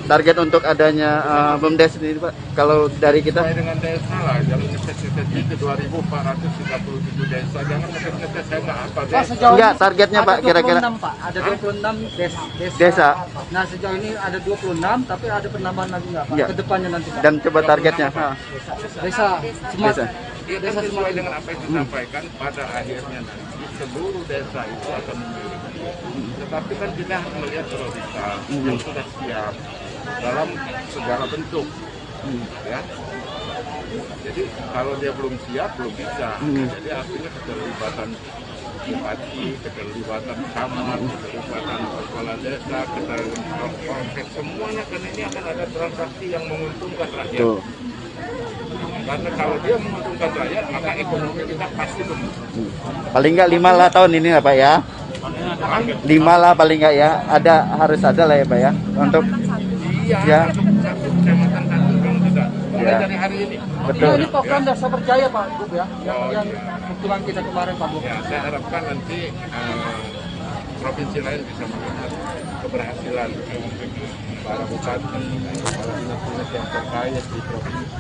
Target untuk adanya BUMDes ini, Pak, kalau dari kita? Dengan desa lah, jangan ngetes-ngetesnya ke 2.437 desa, jangan ngetes-ngetes saya nggak apa. Enggak, targetnya Pak, kira-kira? Pak, ada 26 desa. Nah, sejauh ini ada 26, tapi ada penambahan lagi nggak, Pak? Ya. Ke depannya nanti, Pak. Dan coba targetnya? Desa. Desa sesuai dengan apa yang disampaikan, pada akhirnya nanti seluruh desa itu akan memiliki. Tetapi kan kita harus melihat prioritas yang sudah siap dalam segala bentuk, ya. Jadi kalau dia belum siap, belum bisa. Jadi artinya keterlibatan bupati, keterlibatan camat, keterlibatan kepala desa, keterlibatan konflik, semuanya kan ini akan ada transaksi yang menguntungkan rakyat. Karena kalau dia menguntungkan rakyat, maka ekonomi kita pasti tumbuh. Paling nggak 5 lah tahun ini lah Pak ya. 5 lah paling nggak ya. Harus ada lah ya Pak ya. Untuk ya. Satu kecamatan satu kan bisa. Mulai dari hari ini. Betul. Ini program Desa Berjaya Pak Gub ya. Yang kebetulan kita kemarin Pak Gub. Ya, saya harapkan nanti provinsi lain bisa melihat keberhasilan para bupati, para dinas-dinas yang terkait di provinsi.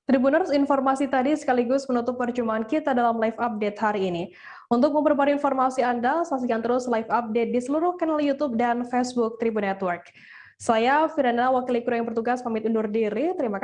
Tribuners, informasi tadi sekaligus menutup perjumpaan kita dalam live update hari ini. Untuk memperbarui informasi Anda, saksikan terus live update di seluruh kanal YouTube dan Facebook Tribun Network. Saya Firana, wakil kru yang bertugas pamit undur diri. Terima kasih.